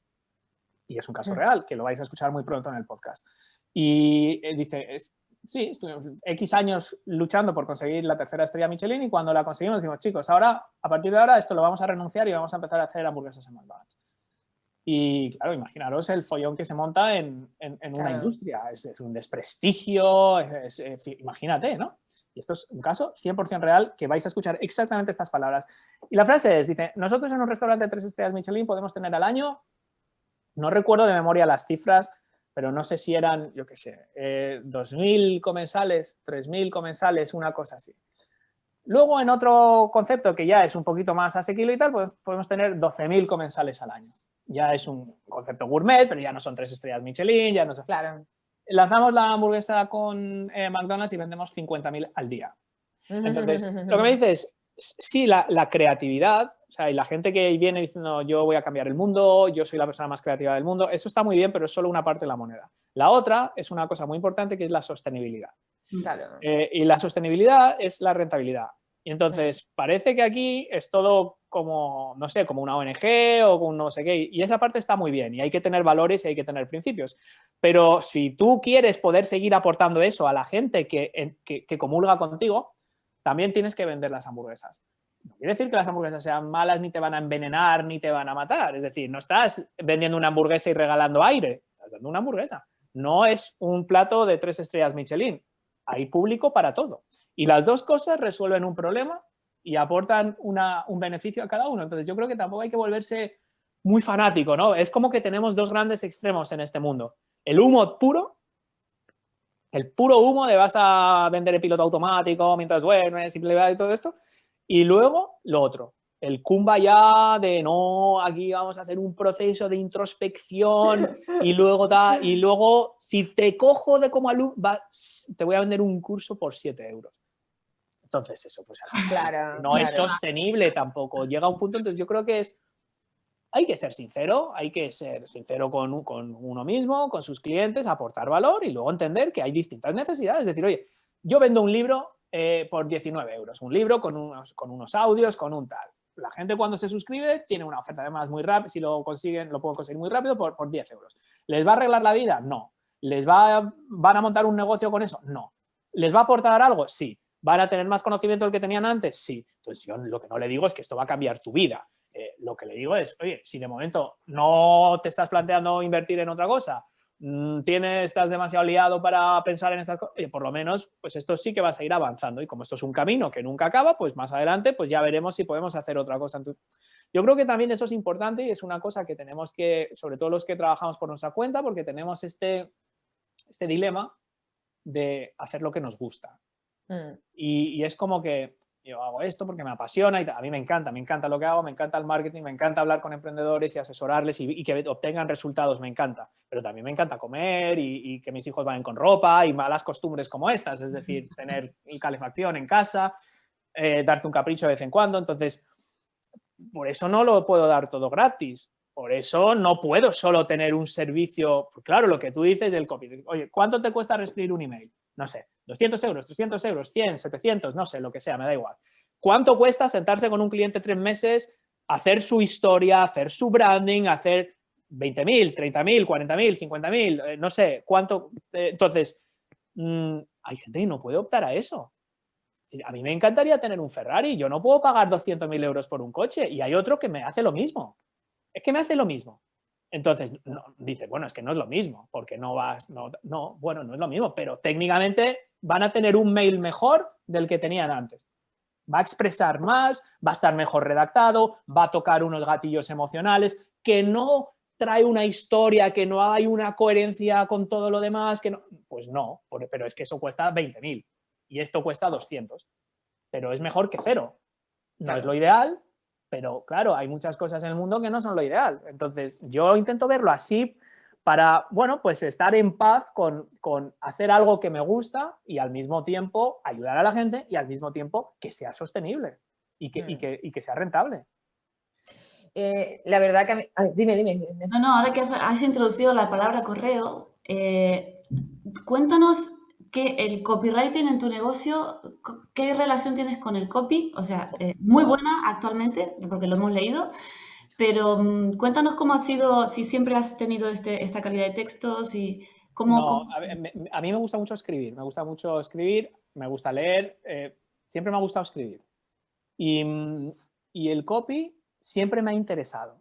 Y es un caso real, que lo vais a escuchar muy pronto en el podcast. Y dice, sí, estuvimos X años luchando por conseguir la 3ª estrella Michelin y cuando la conseguimos decimos, chicos, ahora, a partir de ahora, esto lo vamos a renunciar y vamos a empezar a hacer hamburguesas en McDonald's. Y claro, imaginaros el follón que se monta en una industria. Es un desprestigio, imagínate, ¿no? Y esto es un caso 100% real que vais a escuchar exactamente estas palabras. Y la frase es, dice, nosotros en un restaurante de 3 estrellas Michelin podemos tener al año, no recuerdo de memoria las cifras, pero no sé si eran, yo qué sé, 2.000 comensales, 3.000 comensales, una cosa así. Luego, en otro concepto que ya es un poquito más asequible y tal, pues podemos tener 12.000 comensales al año. Ya es un concepto gourmet, pero ya no son 3 estrellas Michelin, ya no son... Claro. Lanzamos la hamburguesa con McDonald's y vendemos 50.000 al día. Entonces, lo que me dices, sí, la creatividad, o sea, y la gente que viene diciendo yo voy a cambiar el mundo, yo soy la persona más creativa del mundo, eso está muy bien, pero es solo una parte de la moneda. La otra es una cosa muy importante que es la sostenibilidad. Claro. Y la sostenibilidad es la rentabilidad. Y entonces parece que aquí es todo como, no sé, como una ONG o como no sé qué, y esa parte está muy bien y hay que tener valores y hay que tener principios. Pero si tú quieres poder seguir aportando eso a la gente que comulga contigo, también tienes que vender las hamburguesas. No quiere decir que las hamburguesas sean malas, ni te van a envenenar, ni te van a matar. Es decir, no estás vendiendo una hamburguesa y regalando aire, estás dando una hamburguesa. No es un plato de 3 estrellas Michelin. Hay público para todo. Y las dos cosas resuelven un problema y aportan un beneficio a cada uno. Entonces yo creo que tampoco hay que volverse muy fanático, ¿no? Es como que tenemos 2 grandes extremos en este mundo. el humo puro, el puro humo de vas a vender el piloto automático mientras duermes y todo esto, y luego lo otro. El kumbaya de no, aquí vamos a hacer un proceso de introspección y luego si te cojo de como alumno, te voy a vender un curso por 7 euros. Entonces eso, pues Claro, no es sostenible tampoco. Llega un punto, entonces yo creo que hay que ser sincero con uno mismo, con sus clientes, aportar valor y luego entender que hay distintas necesidades. Es decir, oye, yo vendo un libro por 19 euros, un libro con unos audios, con un tal. La gente cuando se suscribe tiene una oferta además muy rápida, si lo consiguen, lo puedo conseguir muy rápido por 10 euros. ¿Les va a arreglar la vida? No. ¿Van a montar un negocio con eso? No. ¿Les va a aportar algo? Sí. ¿Van a tener más conocimiento del que tenían antes? Sí. Entonces yo lo que no le digo es que esto va a cambiar tu vida. Lo que le digo es, oye, si de momento no te estás planteando invertir en otra cosa, estás demasiado liado para pensar en estas cosas, por lo menos, pues esto sí que vas a ir avanzando y como esto es un camino que nunca acaba, pues más adelante pues ya veremos si podemos hacer otra cosa. Yo creo que también eso es importante y es una cosa que tenemos que, sobre todo los que trabajamos por nuestra cuenta, porque tenemos este dilema de hacer lo que nos gusta. Y es como que yo hago esto porque me apasiona y a mí me encanta lo que hago, me encanta el marketing, me encanta hablar con emprendedores y asesorarles y que obtengan resultados, me encanta. Pero también me encanta comer y que mis hijos vayan con ropa y malas costumbres como estas, es decir, tener calefacción en casa, darte un capricho de vez en cuando. Entonces, por eso no lo puedo dar todo gratis. Por eso no puedo solo tener un servicio. Claro, lo que tú dices del copy. Oye, ¿cuánto te cuesta reescribir un email? No sé, 200 euros, 300 euros, 100, 700, no sé, lo que sea, me da igual. ¿Cuánto cuesta sentarse con un cliente 3 meses, hacer su historia, hacer su branding, hacer 20.000, 30.000, 40.000, 50.000, no sé, cuánto? Entonces, hay gente que no puede optar a eso. A mí me encantaría tener un Ferrari, yo no puedo pagar 200.000 euros por un coche y hay otro que me hace lo mismo. Es que me hace lo mismo. Entonces, dice, bueno, es que no es lo mismo, porque bueno, no es lo mismo, pero técnicamente van a tener un mail mejor del que tenían antes. Va a expresar más, va a estar mejor redactado, va a tocar unos gatillos emocionales, que no trae una historia, que no hay una coherencia con todo lo demás, pues no, pero es que eso cuesta 20.000 y esto cuesta 200, pero es mejor que cero. No es lo ideal, pero claro, hay muchas cosas en el mundo que no son lo ideal. Entonces, yo intento verlo así para, bueno, pues estar en paz con hacer algo que me gusta y al mismo tiempo ayudar a la gente y al mismo tiempo que sea sostenible y que sea rentable. La verdad que... Dime. No, ahora que has introducido la palabra correo, cuéntanos que el copywriting en tu negocio, ¿qué relación tienes con el copy? O sea, muy buena actualmente, porque lo hemos leído, pero cuéntanos cómo ha sido, si siempre has tenido esta calidad de textos y cómo... A mí me gusta mucho escribir, me gusta leer, siempre me ha gustado escribir. Y el copy siempre me ha interesado.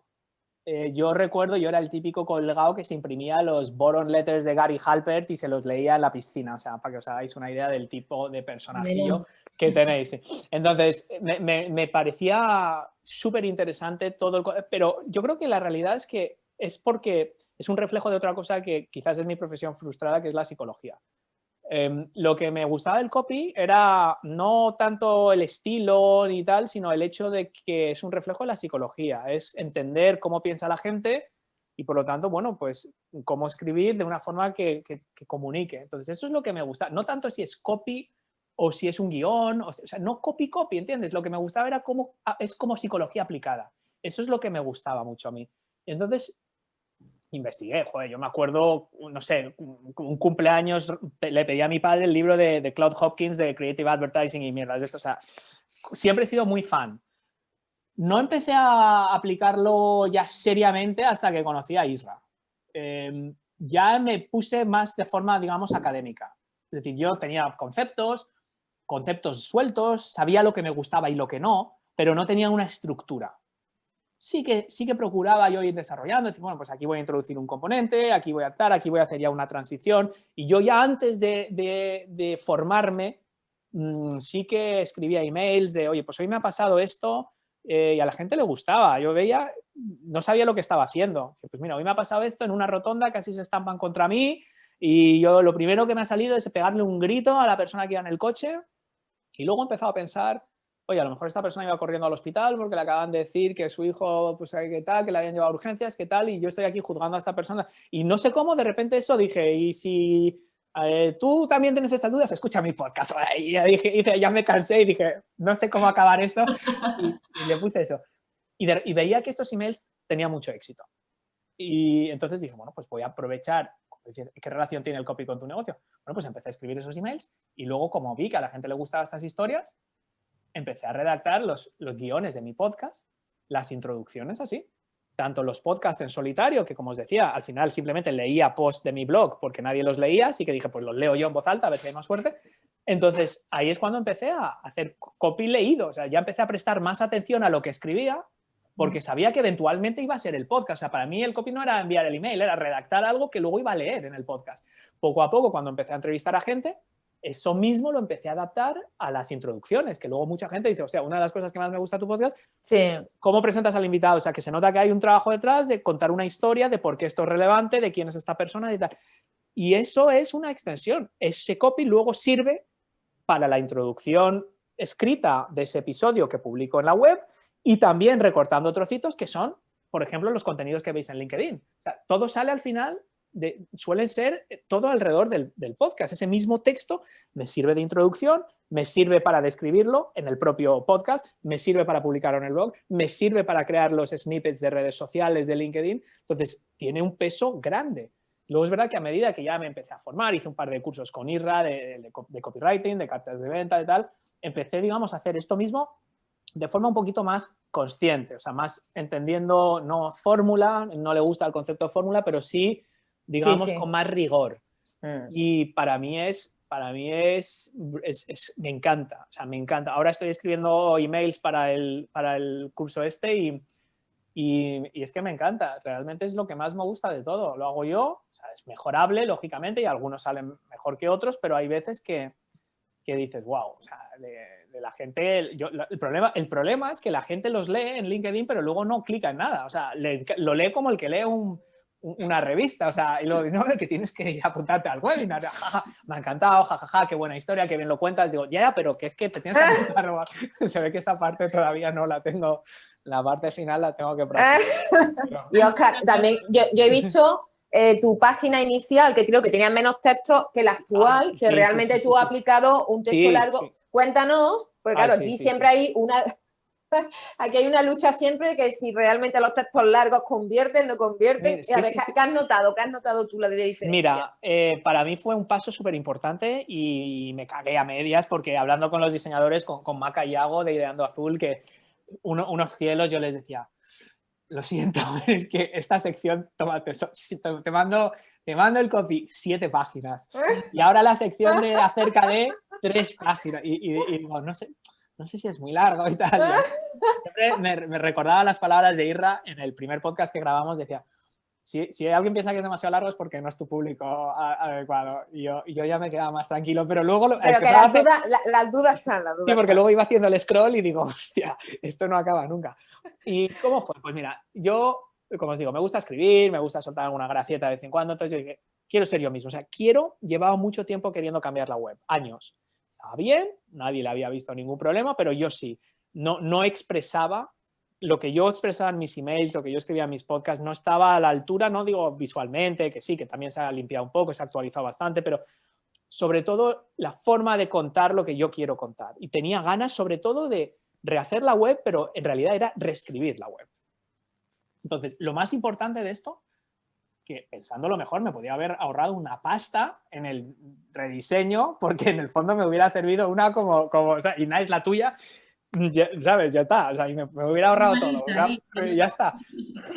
Yo recuerdo, yo era el típico colgado que se imprimía los Boron Letters de Gary Halbert y se los leía en la piscina, o sea, para que os hagáis una idea del tipo de personajillo que tenéis. Entonces, me parecía súper interesante todo pero yo creo que la realidad es que es porque es un reflejo de otra cosa que quizás es mi profesión frustrada, que es la psicología. Lo que me gustaba del copy era no tanto el estilo ni tal, sino el hecho de que es un reflejo de la psicología, es entender cómo piensa la gente y por lo tanto, bueno, pues cómo escribir de una forma que comunique. Entonces eso es lo que me gusta, no tanto si es copy o si es un guión, o sea, no copy, ¿entiendes? Lo que me gustaba era es como psicología aplicada. Eso es lo que me gustaba mucho a mí. Entonces investigué, joder, yo me acuerdo, no sé, un cumpleaños le pedí a mi padre el libro de Claude Hopkins de Creative Advertising y mierdas de esto, o sea, siempre he sido muy fan. No empecé a aplicarlo ya seriamente hasta que conocí a Isra. Ya me puse más de forma, digamos, académica. Es decir, yo tenía conceptos sueltos, sabía lo que me gustaba y lo que no, pero no tenía una estructura. Sí que procuraba yo ir desarrollando, decir, bueno, pues aquí voy a introducir un componente, aquí voy a hacer ya una transición. Y yo ya antes de formarme, sí que escribía emails de, oye, pues hoy me ha pasado esto, y a la gente le gustaba. Yo veía, no sabía lo que estaba haciendo. Pues mira, hoy me ha pasado esto en una rotonda, casi se estampan contra mí y yo lo primero que me ha salido es pegarle un grito a la persona que iba en el coche y luego he empezado a pensar, oye, a lo mejor esta persona iba corriendo al hospital porque le acaban de decir que su hijo, pues qué tal, que le habían llevado a urgencias, qué tal, y yo estoy aquí juzgando a esta persona. Y no sé cómo, de repente eso dije, y si tú también tienes estas dudas, escucha mi podcast. Y ya me cansé y dije, no sé cómo acabar esto, y le puse eso. Y veía que estos emails tenían mucho éxito. Y entonces dije, bueno, pues voy a aprovechar. ¿Qué relación tiene el copy con tu negocio? Bueno, pues empecé a escribir esos emails y luego, como vi que a la gente le gustaban estas historias, empecé a redactar los guiones de mi podcast, las introducciones así. Tanto los podcasts en solitario, que como os decía, al final simplemente leía posts de mi blog porque nadie los leía, así que dije, pues los leo yo en voz alta a ver si hay más suerte. Entonces, ahí es cuando empecé a hacer copy leído. O sea, ya empecé a prestar más atención a lo que escribía porque sabía que eventualmente iba a ser el podcast. O sea, para mí el copy no era enviar el email, era redactar algo que luego iba a leer en el podcast. Poco a poco, cuando empecé a entrevistar a gente, eso mismo lo empecé a adaptar a las introducciones, que luego mucha gente dice, o sea, una de las cosas que más me gusta de tu podcast, Sí. ¿cómo presentas al invitado? O sea, que se nota que hay un trabajo detrás de contar una historia de por qué esto es relevante, de quién es esta persona y tal. Y eso es una extensión. Ese copy luego sirve para la introducción escrita de ese episodio que publico en la web y también recortando trocitos que son, por ejemplo, los contenidos que veis en LinkedIn. O sea, todo sale al final, suelen ser todo alrededor del podcast. Ese mismo texto me sirve de introducción, me sirve para describirlo en el propio podcast, me sirve para publicarlo en el blog, me sirve para crear los snippets de redes sociales de LinkedIn. Entonces, tiene un peso grande. Luego es verdad que a medida que ya me empecé a formar, hice un par de cursos con Irra de copywriting, de cartas de venta y tal, empecé, digamos, a hacer esto mismo de forma un poquito más consciente, o sea, más entendiendo, no fórmula, no le gusta el concepto de fórmula, pero sí, digamos, con más rigor. Y para mí me encanta, o sea, me encanta. Ahora estoy escribiendo emails para el curso este y es que me encanta, realmente es lo que más me gusta de todo. Lo hago yo, o sea, es mejorable, lógicamente, y algunos salen mejor que otros, pero hay veces que dices, wow, o sea, de la gente, el problema es que la gente los lee en LinkedIn, pero luego no clica en nada, o sea, lo lee como el que lee una revista, o sea, y luego no, que tienes que apuntarte al webinar, jaja, me ha encantado, jajaja, qué buena historia, qué bien lo cuentas, digo, ya, pero que es que te tienes que apuntar, se ve que esa parte todavía no la tengo, la parte final la tengo que practicar. Y Óscar, también yo he visto tu página inicial, que creo que tenía menos texto que la actual, que realmente tú has aplicado un texto largo. Sí. Cuéntanos, porque claro, aquí siempre hay una... Aquí hay una lucha siempre de que si realmente los textos largos convierten, no convierten. A ver, ¿qué has notado? ¿Qué has notado tú la de diferencia? Mira, para mí fue un paso súper importante y me cagué a medias porque hablando con los diseñadores, con Maca y Iago de Ideando Azul, que unos cielos, yo les decía, lo siento, es que esta sección, tómate, te mando el copy 7 páginas y ahora la sección de acerca de 3 páginas y digo, no sé si es muy largo y tal. Siempre me recordaba las palabras de Irra en el primer podcast que grabamos, decía, si alguien piensa que es demasiado largo es porque no es tu público adecuado. Y yo ya me quedaba más tranquilo, pero luego... Pero que las dudas están, las dudas sí, porque luego iba haciendo el scroll y digo, hostia, esto no acaba nunca. ¿Y cómo fue? Pues mira, yo, como os digo, me gusta escribir, me gusta soltar alguna gracieta de vez en cuando, entonces yo dije, quiero ser yo mismo. O sea, llevaba mucho tiempo queriendo cambiar la web, años. Estaba bien, nadie le había visto ningún problema, pero yo sí. No expresaba lo que yo expresaba en mis emails, lo que yo escribía en mis podcasts, no estaba a la altura, no digo visualmente, que sí, que también se ha limpiado un poco, se ha actualizado bastante, pero sobre todo la forma de contar lo que yo quiero contar. Y tenía ganas sobre todo de rehacer la web, pero en realidad era reescribir la web. Entonces, lo más importante de esto, que pensándolo mejor me podía haber ahorrado una pasta en el rediseño, porque en el fondo me hubiera servido una como o sea, y nada es la tuya, ya, ¿sabes? Ya está, o sea, y me hubiera ahorrado todo, ya está.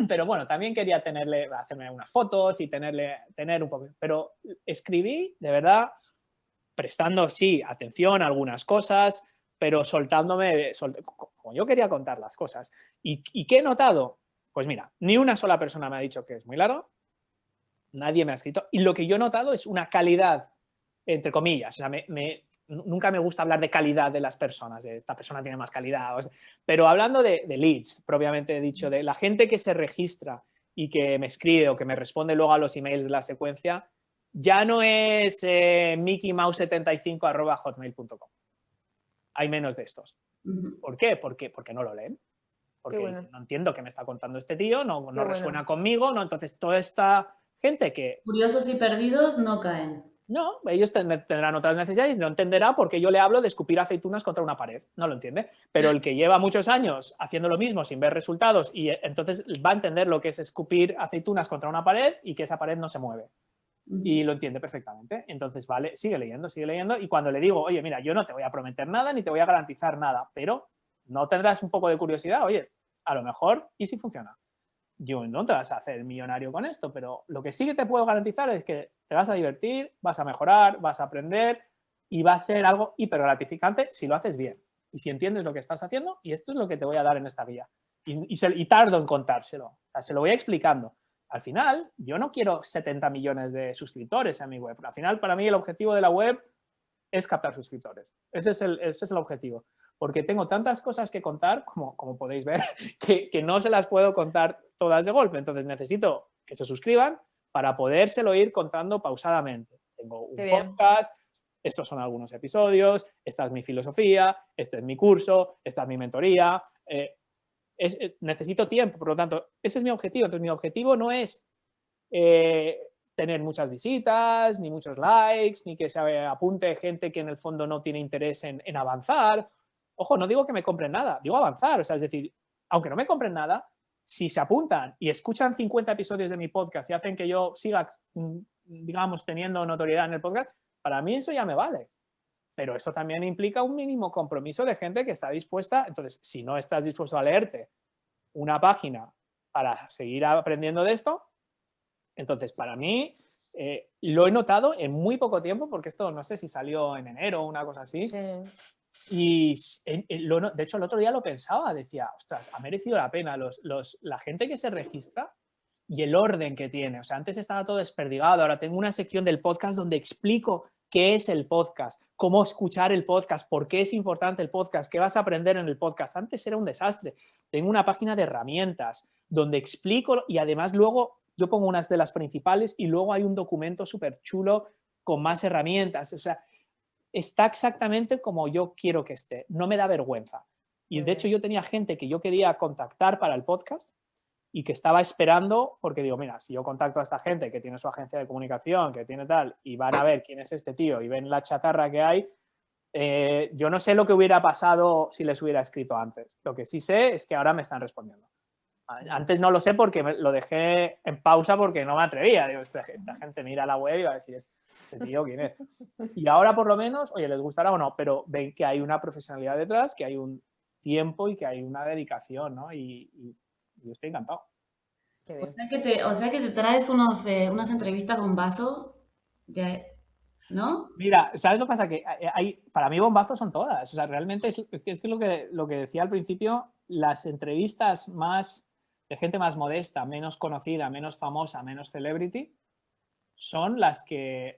Pero bueno, también quería hacerme unas fotos y tener un poco, pero escribí, de verdad, prestando, sí, atención a algunas cosas, pero soltándome, como yo quería contar las cosas. ¿Y qué he notado? Pues mira, ni una sola persona me ha dicho que es muy largo, nadie me ha escrito, y lo que yo he notado es una calidad, entre comillas, o sea, nunca me gusta hablar de calidad de las personas, de esta persona tiene más calidad, pero hablando de leads, propiamente dicho, de la gente que se registra y que me escribe o que me responde luego a los emails de la secuencia, ya no es mickeymouse75@hotmail.com. Hay menos de estos. ¿Por qué? Porque no lo leen. Porque bueno. no entiendo qué me está contando este tío, no Qué resuena bueno. conmigo, ¿no? Entonces, toda esta gente que... Curiosos y perdidos no caen. No, ellos tendrán otras necesidades, no entenderá porque yo le hablo de escupir aceitunas contra una pared, no lo entiende. Pero el que lleva muchos años haciendo lo mismo sin ver resultados y entonces va a entender lo que es escupir aceitunas contra una pared y que esa pared no se mueve. Y lo entiende perfectamente. Entonces, vale, sigue leyendo. Y cuando le digo, oye, mira, yo no te voy a prometer nada ni te voy a garantizar nada, pero no tendrás un poco de curiosidad, oye, a lo mejor, ¿y si funciona? Yo no te vas a hacer millonario con esto, pero lo que sí que te puedo garantizar es que te vas a divertir, vas a mejorar, vas a aprender y va a ser algo hiper gratificante si lo haces bien y si entiendes lo que estás haciendo, y esto es lo que te voy a dar en esta guía. Y tardo en contárselo, o sea, se lo voy explicando. Al final, yo no quiero 70 millones de suscriptores en mi web. Al final, para mí, el objetivo de la web es captar suscriptores. Ese es el objetivo. Porque tengo tantas cosas que contar, como podéis ver, que no se las puedo contar todas de golpe. Entonces necesito que se suscriban para podérselo ir contando pausadamente. Tengo un podcast, estos son algunos episodios, esta es mi filosofía, este es mi curso, esta es mi mentoría. Necesito tiempo, por lo tanto, ese es mi objetivo. Entonces mi objetivo no es tener muchas visitas, ni muchos likes, ni que se apunte gente que en el fondo no tiene interés en avanzar. Ojo, no digo que me compren nada, digo avanzar. O sea, es decir, aunque no me compren nada, si se apuntan y escuchan 50 episodios de mi podcast y hacen que yo siga, digamos, teniendo notoriedad en el podcast, para mí eso ya me vale. Pero eso también implica un mínimo compromiso de gente que está dispuesta. Entonces, si no estás dispuesto a leerte una página para seguir aprendiendo de esto, entonces, para mí, lo he notado en muy poco tiempo, porque esto no sé si salió en enero o una cosa así. Sí. Y de hecho, el otro día lo pensaba, decía, ostras, ha merecido la pena la gente que se registra y el orden que tiene. O sea, antes estaba todo desperdigado, ahora tengo una sección del podcast donde explico qué es el podcast, cómo escuchar el podcast, por qué es importante el podcast, qué vas a aprender en el podcast. Antes era un desastre. Tengo una página de herramientas donde explico y además luego yo pongo unas de las principales y luego hay un documento súper chulo con más herramientas. O sea, está exactamente como yo quiero que esté. No me da vergüenza. Y de hecho yo tenía gente que yo quería contactar para el podcast y que estaba esperando, porque digo, mira, si yo contacto a esta gente que tiene su agencia de comunicación, que tiene tal, y van a ver quién es este tío y ven la chatarra que hay, yo no sé lo que hubiera pasado si les hubiera escrito antes. Lo que sí sé es que ahora me están respondiendo. Antes no lo sé porque lo dejé en pausa porque no me atrevía. Digo, esta gente mira la web y va a decir, ¿este tío quién es? Y ahora por lo menos, oye, les gustará o no, pero ven que hay una profesionalidad detrás, que hay un tiempo y que hay una dedicación, ¿no? Y yo estoy encantado. O sea que te traes unas entrevistas bombazo, ¿no? Mira, ¿sabes lo que pasa? Que para mí bombazos son todas. O sea, realmente es lo que decía al principio, las entrevistas de gente más modesta, menos conocida, menos famosa, menos celebrity, son las que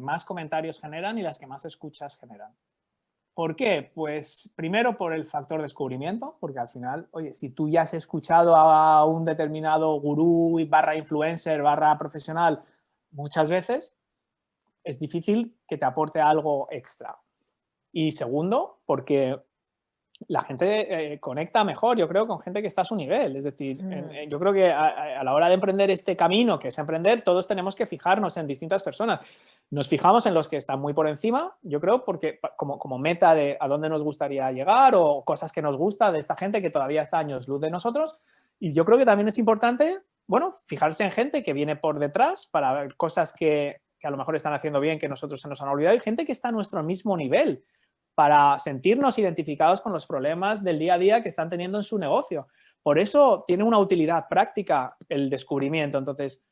más comentarios generan y las que más escuchas generan. ¿Por qué? Pues primero por el factor descubrimiento, porque al final, oye, si tú ya has escuchado a un determinado gurú / influencer / profesional muchas veces, es difícil que te aporte algo extra. Y segundo, porque la gente conecta mejor, yo creo, con gente que está a su nivel. Es decir, yo creo que a la hora de emprender este camino, que es emprender, todos tenemos que fijarnos en distintas personas. Nos fijamos en los que están muy por encima, yo creo, porque como meta de a dónde nos gustaría llegar o cosas que nos gusta de esta gente que todavía está años luz de nosotros. Y yo creo que también es importante, bueno, fijarse en gente que viene por detrás para ver cosas que a lo mejor están haciendo bien, que nosotros se nos han olvidado, y gente que está a nuestro mismo nivel, para sentirnos identificados con los problemas del día a día que están teniendo en su negocio. Por eso tiene una utilidad práctica el descubrimiento. Entonces,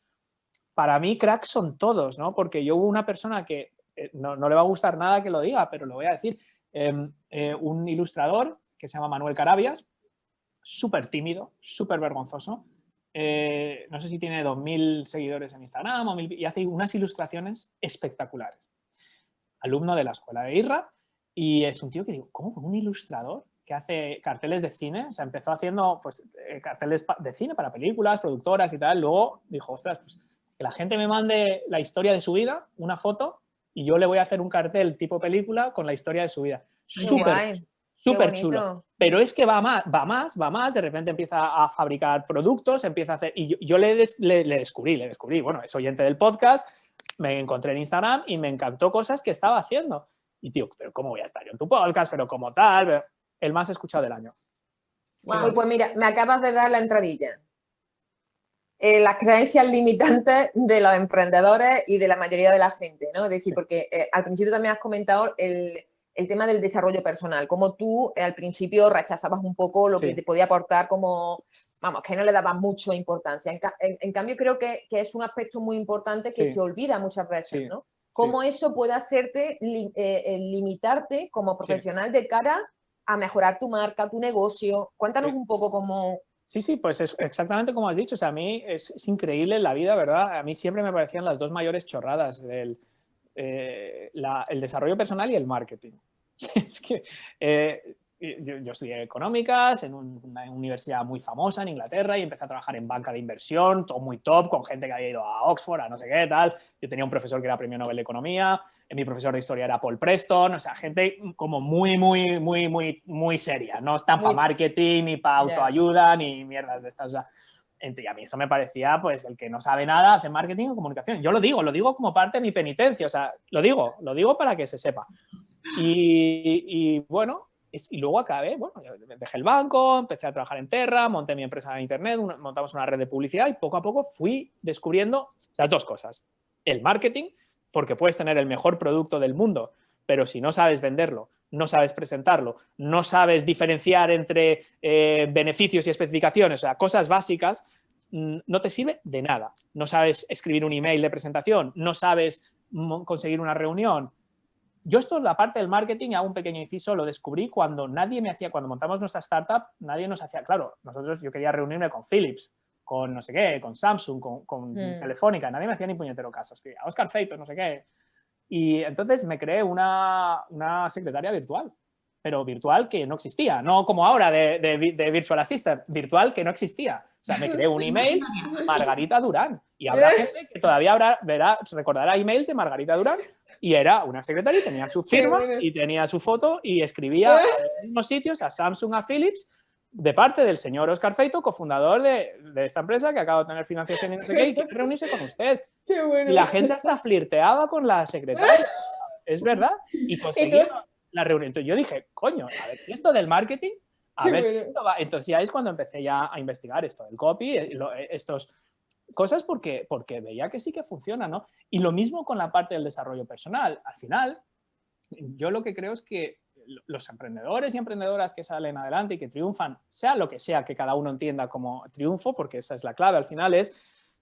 para mí, cracks son todos, ¿no? Porque yo hubo una persona que no le va a gustar nada que lo diga, pero lo voy a decir, un ilustrador que se llama Manuel Carabias, súper tímido, súper vergonzoso. No sé si tiene 2.000 seguidores en Instagram y hace unas ilustraciones espectaculares. alumno de la escuela de IRRA, y es un tío que digo, ¿cómo? ¿Un ilustrador que hace carteles de cine? O sea, empezó haciendo pues, carteles de cine para películas, productoras y tal. Luego dijo, ostras, pues que la gente me mande la historia de su vida, una foto, y yo le voy a hacer un cartel tipo película con la historia de su vida. Súper chulo. Pero es que va más, de repente empieza a fabricar productos, empieza a hacer... Y yo le descubrí, bueno, es oyente del podcast, me encontré en Instagram y me encantó cosas que estaba haciendo. Y tío, pero ¿cómo voy a estar yo en tu podcast? Pero como tal, el más escuchado del año. Wow. Pues mira, me acabas de dar la entradilla. Las creencias limitantes de los emprendedores y de la mayoría de la gente, ¿no? Es decir, porque al principio también has comentado el tema del desarrollo personal, como tú al principio rechazabas un poco lo que te podía aportar como, vamos, que no le dabas mucha importancia. En cambio, creo que es un aspecto muy importante que se olvida muchas veces, ¿no? Cómo eso puede hacerte limitarte como profesional de cara a mejorar tu marca, tu negocio. Cuéntanos un poco cómo... Sí, pues es exactamente como has dicho. O sea, a mí es increíble en la vida, ¿verdad? A mí siempre me parecían las dos mayores chorradas, el desarrollo personal y el marketing. Es que yo estudié económicas en una universidad muy famosa en Inglaterra y empecé a trabajar en banca de inversión, todo muy top, con gente que había ido a Oxford, a no sé qué, tal. Yo tenía un profesor que era premio Nobel de Economía, mi profesor de historia era Paul Preston, o sea, gente como muy seria, no están para marketing, ni para autoayuda, ni mierdas de estas. O sea, y a mí eso me parecía, pues, el que no sabe nada hace marketing o comunicación. Yo lo digo como parte de mi penitencia, o sea, lo digo para que se sepa. Y bueno, y luego acabé, bueno, dejé el banco, empecé a trabajar en Terra, monté mi empresa de internet, montamos una red de publicidad y poco a poco fui descubriendo las dos cosas. El marketing, porque puedes tener el mejor producto del mundo, pero si no sabes venderlo, no sabes presentarlo, no sabes diferenciar entre beneficios y especificaciones, o sea, cosas básicas, no te sirve de nada. No sabes escribir un email de presentación, no sabes conseguir una reunión. Yo esto, la parte del marketing, hago un pequeño inciso, lo descubrí cuando cuando montamos nuestra startup, nadie nos hacía, claro, yo quería reunirme con Philips, con no sé qué, con Samsung, con Telefónica, nadie me hacía ni puñetero caso, escribía Óscar Feito, no sé qué. Y entonces me creé una secretaria virtual, pero virtual que no existía, no como ahora de Virtual Assistant, virtual que no existía. O sea, me creé un email, Margarita Durán, y habrá gente que todavía recordará emails de Margarita Durán, y era una secretaria y tenía su firma y tenía su foto y escribía a los mismos sitios, a Samsung, a Philips, de parte del señor Óscar Feito, cofundador de esta empresa que acaba de tener financiación y no sé qué, y quiere reunirse con usted. Y la gente hasta flirteaba con la secretaria. Es verdad. Y conseguía la reunión. Entonces yo dije, coño, a ver si esto del marketing, a ver si esto va. Entonces ya es cuando empecé ya a investigar esto del copy, estos cosas porque veía que sí que funciona, ¿no? Y lo mismo con la parte del desarrollo personal. Al final, yo lo que creo es que los emprendedores y emprendedoras que salen adelante y que triunfan, sea lo que sea que cada uno entienda como triunfo, porque esa es la clave al final,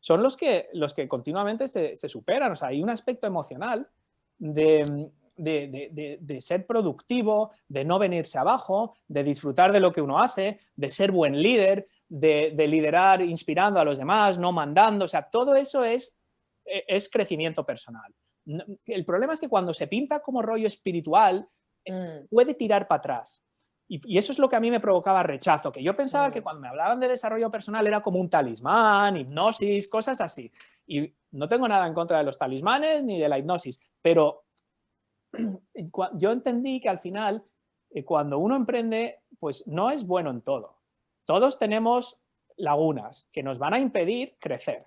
son los que continuamente se superan. O sea, hay un aspecto emocional de ser productivo, de no venirse abajo, de disfrutar de lo que uno hace, de ser buen líder, de liderar inspirando a los demás, no mandando. O sea, todo eso es crecimiento personal. El problema es que cuando se pinta como rollo espiritual, puede tirar para atrás. Y eso es lo que a mí me provocaba rechazo, que yo pensaba que cuando me hablaban de desarrollo personal era como un talismán, hipnosis, cosas así. Y no tengo nada en contra de los talismanes ni de la hipnosis, pero yo entendí que al final, cuando uno emprende, pues no es bueno en todo. Todos tenemos lagunas que nos van a impedir crecer.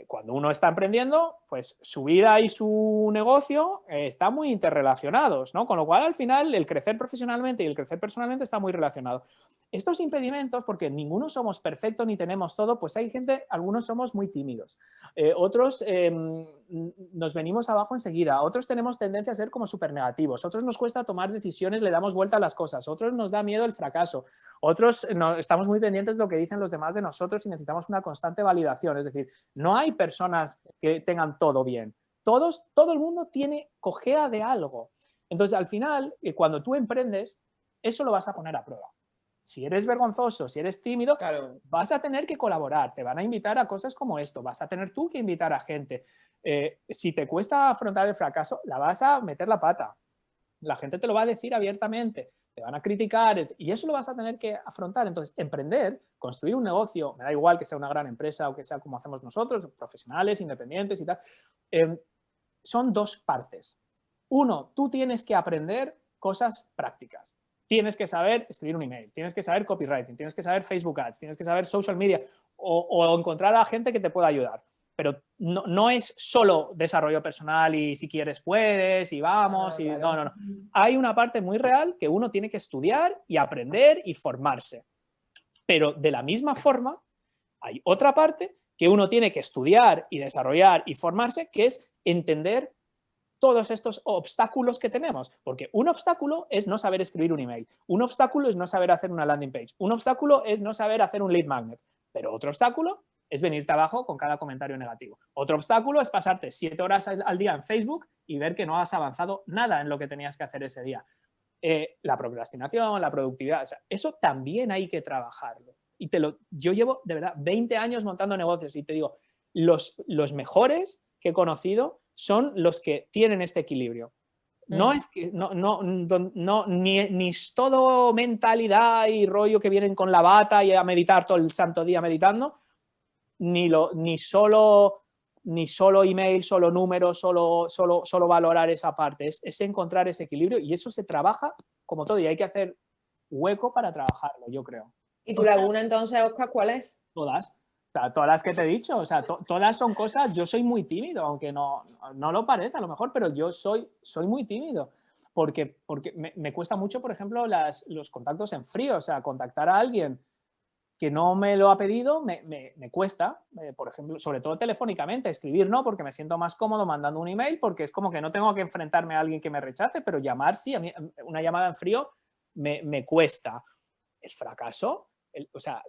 Cuando uno está emprendiendo, pues su vida y su negocio están muy interrelacionados, ¿no? Con lo cual, al final, el crecer profesionalmente y el crecer personalmente está muy relacionado. Estos impedimentos, porque ninguno somos perfectos ni tenemos todo, pues hay gente, algunos somos muy tímidos, otros nos venimos abajo enseguida, otros tenemos tendencia a ser como súper negativos, otros nos cuesta tomar decisiones, le damos vuelta a las cosas, otros nos da miedo el fracaso, otros estamos muy pendientes de lo que dicen los demás de nosotros y necesitamos una constante validación. Es decir, no hay personas que tengan todo bien. Todo el mundo cojea de algo. Entonces, al final, cuando tú emprendes, eso lo vas a poner a prueba. Si eres vergonzoso, si eres tímido, Claro. vas a tener que colaborar, te van a invitar a cosas como esto, vas a tener tú que invitar a gente. Si te cuesta afrontar el fracaso, la vas a meter la pata. La gente te lo va a decir abiertamente, te van a criticar y eso lo vas a tener que afrontar. Entonces, emprender, construir un negocio, me da igual que sea una gran empresa o que sea como hacemos nosotros, profesionales, independientes y tal, son dos partes. Uno, tú tienes que aprender cosas prácticas. Tienes que saber escribir un email, tienes que saber copywriting, tienes que saber Facebook Ads, tienes que saber social media o encontrar a gente que te pueda ayudar. Pero no es solo desarrollo personal y si quieres puedes y vamos. Claro. No. Hay una parte muy real que uno tiene que estudiar y aprender y formarse. Pero de la misma forma, hay otra parte que uno tiene que estudiar y desarrollar y formarse, que es entender todos estos obstáculos que tenemos. Porque un obstáculo es no saber escribir un email. Un obstáculo es no saber hacer una landing page. Un obstáculo es no saber hacer un lead magnet. Pero otro obstáculo es venirte abajo con cada comentario negativo. Otro obstáculo es pasarte 7 horas al día en Facebook y ver que no has avanzado nada en lo que tenías que hacer ese día. La procrastinación, la productividad, o sea, eso también hay que trabajarlo. Y yo llevo, de verdad, 20 años montando negocios y te digo, los mejores que he conocido son los que tienen este equilibrio. No es que ni es todo mentalidad y rollo que vienen con la bata y a meditar todo el santo día meditando, ni solo email, solo números, solo valorar esa parte. Es encontrar ese equilibrio y eso se trabaja como todo y hay que hacer hueco para trabajarlo, yo creo. ¿Y tu laguna entonces, Óscar, cuál es? Todas. O sea, todas las que te he dicho, o sea, todas son cosas, yo soy muy tímido, aunque no lo parece a lo mejor, pero yo soy muy tímido, porque me cuesta mucho, por ejemplo, los contactos en frío, o sea, contactar a alguien que no me lo ha pedido me cuesta, por ejemplo, sobre todo telefónicamente, escribir no, porque me siento más cómodo mandando un email, porque es como que no tengo que enfrentarme a alguien que me rechace, pero llamar sí, a mí una llamada en frío me cuesta. El fracaso, o sea,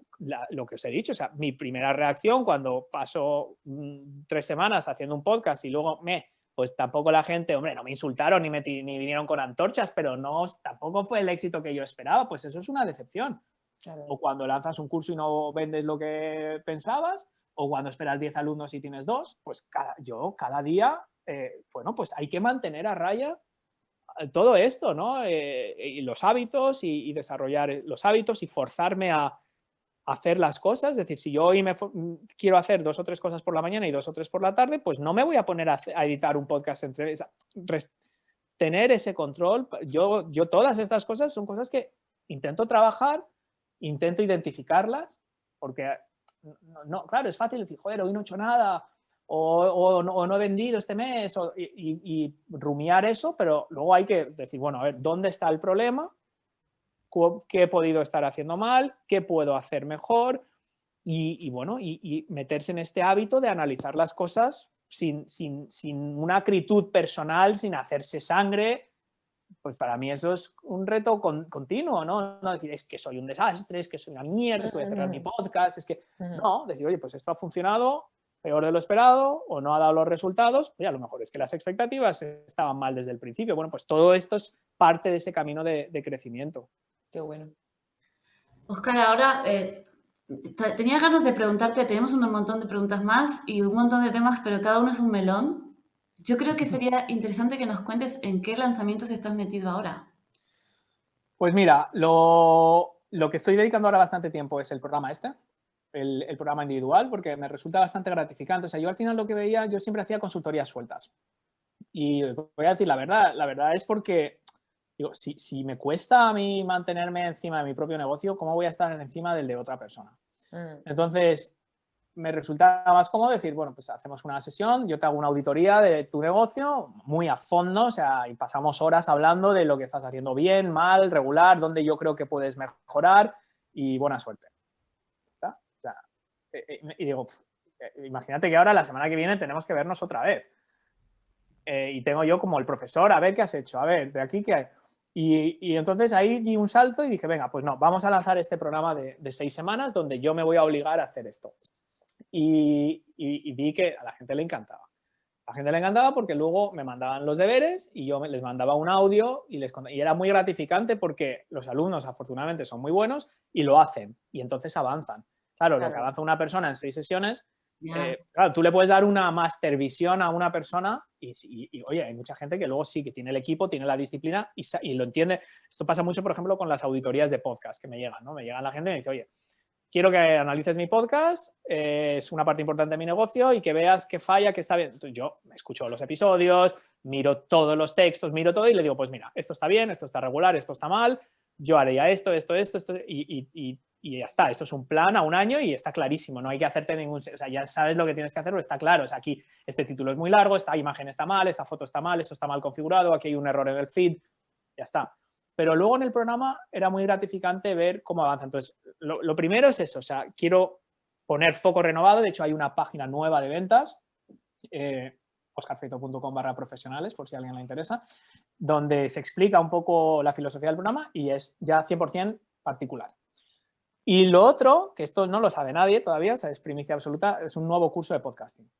lo que os he dicho, o sea, mi primera reacción cuando paso 3 semanas haciendo un podcast y luego pues tampoco la gente, hombre, no me insultaron ni vinieron con antorchas, pero tampoco fue el éxito que yo esperaba, pues eso es una decepción. Claro. O cuando lanzas un curso y no vendes lo que pensabas, o cuando esperas 10 alumnos y tienes 2, pues cada día, bueno, pues hay que mantener a raya todo esto, ¿no? Y los hábitos y desarrollar los hábitos y forzarme a hacer las cosas. Es decir, si yo hoy quiero hacer 2 o 3 cosas por la mañana y 2 o 3 por la tarde, pues no me voy a poner a editar un podcast tener ese control. Yo todas estas cosas son cosas que intento trabajar, intento identificarlas, porque claro, es fácil decir, joder, hoy no he hecho nada, o no he vendido este mes, y rumiar eso, pero luego hay que decir, bueno, a ver, ¿dónde está el problema? ¿Qué he podido estar haciendo mal? ¿Qué puedo hacer mejor? Bueno, meterse en este hábito de analizar las cosas sin una acritud personal, sin hacerse sangre. Pues para mí eso es un reto continuo, ¿no? No decir, es que soy un desastre, es que soy una mierda, es que voy a cerrar mi podcast, es que... No, decir, oye, pues esto ha funcionado peor de lo esperado o no ha dado los resultados, y a lo mejor es que las expectativas estaban mal desde el principio. Bueno, pues todo esto es parte de ese camino de crecimiento. Qué bueno. Óscar, ahora tenía ganas de preguntarte, tenemos un montón de preguntas más y un montón de temas, pero cada uno es un melón. Yo creo que sería interesante que nos cuentes en qué lanzamientos estás metido ahora. Pues mira, lo que estoy dedicando ahora bastante tiempo es el programa el programa individual, porque me resulta bastante gratificante. O sea, yo al final lo que veía, yo siempre hacía consultorías sueltas. Y voy a decir la verdad es porque, digo, si me cuesta a mí mantenerme encima de mi propio negocio, ¿cómo voy a estar encima del de otra persona? Entonces, me resulta más cómodo decir, bueno, pues hacemos una sesión, yo te hago una auditoría de tu negocio muy a fondo, o sea, y pasamos horas hablando de lo que estás haciendo bien, mal, regular, dónde yo creo que puedes mejorar y buena suerte. ¿Está? O sea, y digo, imagínate que ahora la semana que viene tenemos que vernos otra vez. Y tengo yo como el profesor, a ver qué has hecho, a ver, de aquí qué hay. Y entonces ahí di un salto y dije, venga, pues no, vamos a lanzar este programa de 6 semanas donde yo me voy a obligar a hacer esto. Y vi que a la gente le encantaba. A la gente le encantaba porque luego me mandaban los deberes y yo les mandaba un audio y era muy gratificante porque los alumnos afortunadamente son muy buenos y lo hacen y entonces avanzan. Claro, lo que avanza una persona en 6 sesiones, claro, tú le puedes dar una mastervisión a una persona y, oye, hay mucha gente que luego sí que tiene el equipo, tiene la disciplina y lo entiende. Esto pasa mucho, por ejemplo, con las auditorías de podcast que me llegan, ¿no? Me llegan la gente y me dice, oye, quiero que analices mi podcast, es una parte importante de mi negocio y que veas qué falla, qué está bien. Entonces yo escucho los episodios, miro todos los textos, miro todo y le digo, pues mira, esto está bien, esto está regular, esto está mal, yo haría esto y ya está. Esto es un plan a un año y está clarísimo, no hay que hacerte ningún... O sea, ya sabes lo que tienes que hacer, está claro. O sea, aquí este título es muy largo, esta imagen está mal, esta foto está mal, esto está mal configurado, aquí hay un error en el feed, ya está. Pero luego en el programa era muy gratificante ver cómo avanza. Entonces, lo primero es eso, o sea, quiero poner foco renovado. De hecho, hay una página nueva de ventas, oscarfeito.com/profesionales, por si a alguien le interesa, donde se explica un poco la filosofía del programa y es ya 100% particular. Y lo otro, que esto no lo sabe nadie todavía, o sea, es primicia absoluta, es un nuevo curso de podcasting.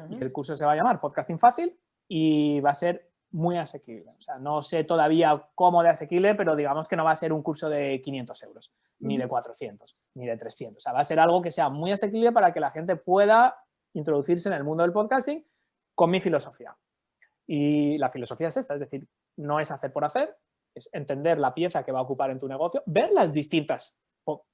Y el curso se va a llamar Podcasting Fácil y va a ser muy asequible. O sea, no sé todavía cómo de asequible, pero digamos que no va a ser un curso de 500 euros, ni de 400, ni de 300. O sea, va a ser algo que sea muy asequible para que la gente pueda introducirse en el mundo del podcasting con mi filosofía. Y la filosofía es esta, es decir, no es hacer por hacer, es entender la pieza que va a ocupar en tu negocio, ver las distintas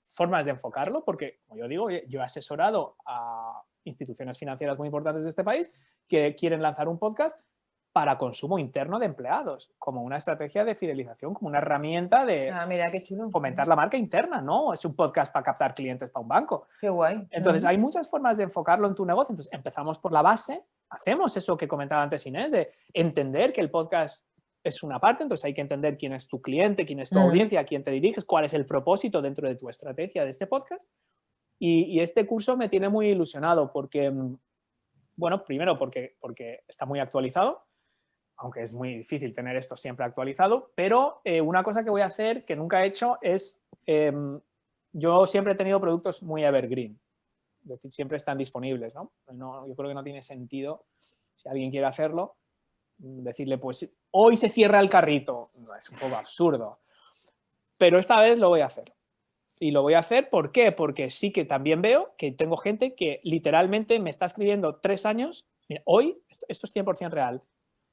formas de enfocarlo, porque, como yo digo, yo he asesorado a instituciones financieras muy importantes de este país que quieren lanzar un podcast para consumo interno de empleados, como una estrategia de fidelización, como una herramienta de mira, qué chulo. fomentar la marca interna, ¿no? Es un podcast para captar clientes para un banco. Qué guay. Entonces, hay muchas formas de enfocarlo en tu negocio. Entonces, empezamos por la base, hacemos eso que comentaba antes Inés, de entender que el podcast es una parte, entonces hay que entender quién es tu cliente, quién es tu audiencia, a quién te diriges, cuál es el propósito dentro de tu estrategia de este podcast. Y este curso me tiene muy ilusionado porque, bueno, primero porque está muy actualizado, aunque es muy difícil tener esto siempre actualizado, pero una cosa que voy a hacer que nunca he hecho es, yo siempre he tenido productos muy evergreen, es decir, siempre están disponibles, ¿no? Yo creo que no tiene sentido, si alguien quiere hacerlo, decirle, pues hoy se cierra el carrito, no, es un poco absurdo, pero esta vez lo voy a hacer. Y lo voy a hacer, ¿por qué? Porque sí que también veo que tengo gente que literalmente me está escribiendo 3 años, mira, hoy, esto es 100% real.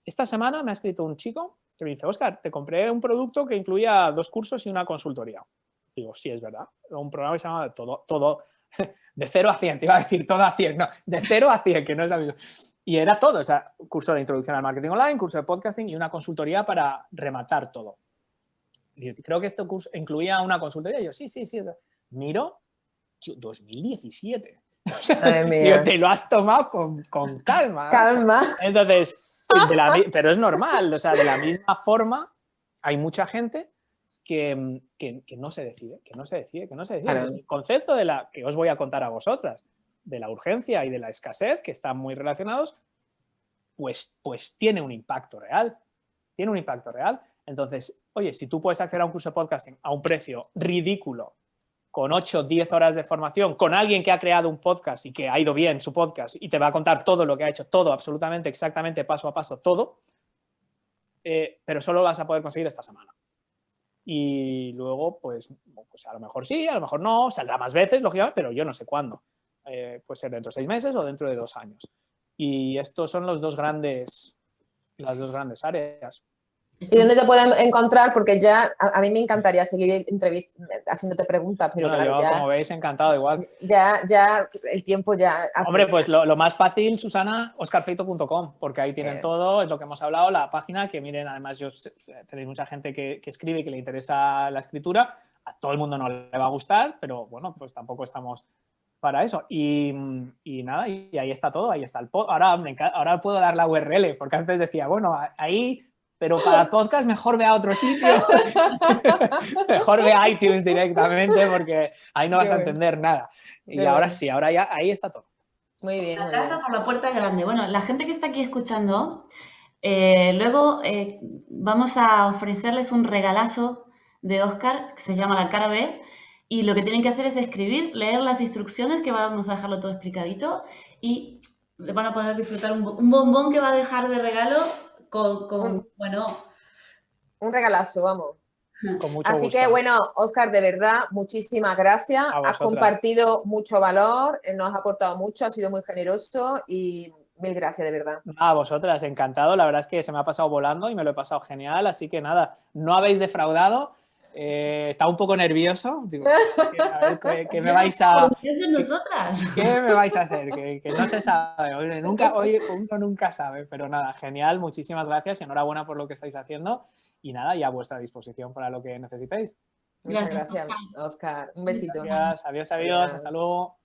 Esta semana me ha escrito un chico que me dice, Óscar, te compré un producto que incluía 2 cursos y una consultoría. Digo, sí, es verdad. Un programa que se llama todo, de 0 a 100, te iba a decir todo a 100, no, de 0 a 100, que no es lo mismo. Y era todo, o sea, curso de introducción al marketing online, curso de podcasting y una consultoría para rematar todo. Y creo que este curso incluía una consultoría. Y yo, sí. Miro, tío, 2017. O sea, digo, te lo has tomado con calma. Calma. Entonces, pero es normal, o sea, de la misma forma hay mucha gente que no se decide, Claro. El concepto de la que os voy a contar a vosotras, de la urgencia y de la escasez, que están muy relacionados, pues tiene un impacto real. Entonces, oye, si tú puedes acceder a un curso de podcasting a un precio ridículo, con 8 o 10 horas de formación, con alguien que ha creado un podcast y que ha ido bien su podcast y te va a contar todo lo que ha hecho, todo, absolutamente, exactamente, paso a paso, todo, pero solo lo vas a poder conseguir esta semana. Y luego, pues a lo mejor sí, a lo mejor no, saldrá más veces, lógicamente, pero yo no sé cuándo. Puede ser dentro de 6 meses o dentro de 2 años. Y estos son las dos grandes áreas. ¿Y dónde te pueden encontrar? Porque ya a mí me encantaría seguir haciéndote preguntas, pero bueno, claro, yo, como veis, encantado igual. Ya el tiempo ya... Hombre, pues lo más fácil, Susana, oscarfeito.com, porque ahí tienen todo, es lo que hemos hablado, la página, que miren, además tenéis mucha gente que escribe y que le interesa la escritura, a todo el mundo no le va a gustar, pero bueno, pues tampoco estamos para eso. Y nada, y ahí está todo, ahí está el podcast. Ahora puedo dar la URL, porque antes decía, bueno, ahí... Pero para podcast mejor ve a otro sitio. Mejor ve a iTunes directamente porque ahí no vas a entender nada. Y ahora sí, ahora ya ahí está todo. Muy bien. La casa por la puerta grande. Bueno, la gente que está aquí escuchando, luego vamos a ofrecerles un regalazo de Óscar que se llama La Cara B. Y lo que tienen que hacer es escribir, leer las instrucciones, que vamos a dejarlo todo explicadito, y van a poder disfrutar un bombón que va a dejar de regalo bueno, Un regalazo, vamos. Con mucho Así gusto. que bueno, Óscar, de verdad, muchísimas gracias. A Has vosotras. compartido mucho valor, nos has aportado mucho, has sido muy generoso y mil gracias, de verdad. A vosotras, encantado. La verdad es que se me ha pasado volando y me lo he pasado genial. Así que nada, no habéis defraudado. Estaba un poco nervioso. Digo, a ver, ¿qué me vais a... orgullosas nosotras. ¿Qué me vais a hacer? Que no se sabe. Hoy uno nunca sabe. Pero nada, genial. Muchísimas gracias y enhorabuena por lo que estáis haciendo. Y nada, y a vuestra disposición para lo que necesitéis. Muchas Gracias, gracias, Óscar. Un besito. Gracias. Adiós, adiós. Hasta luego.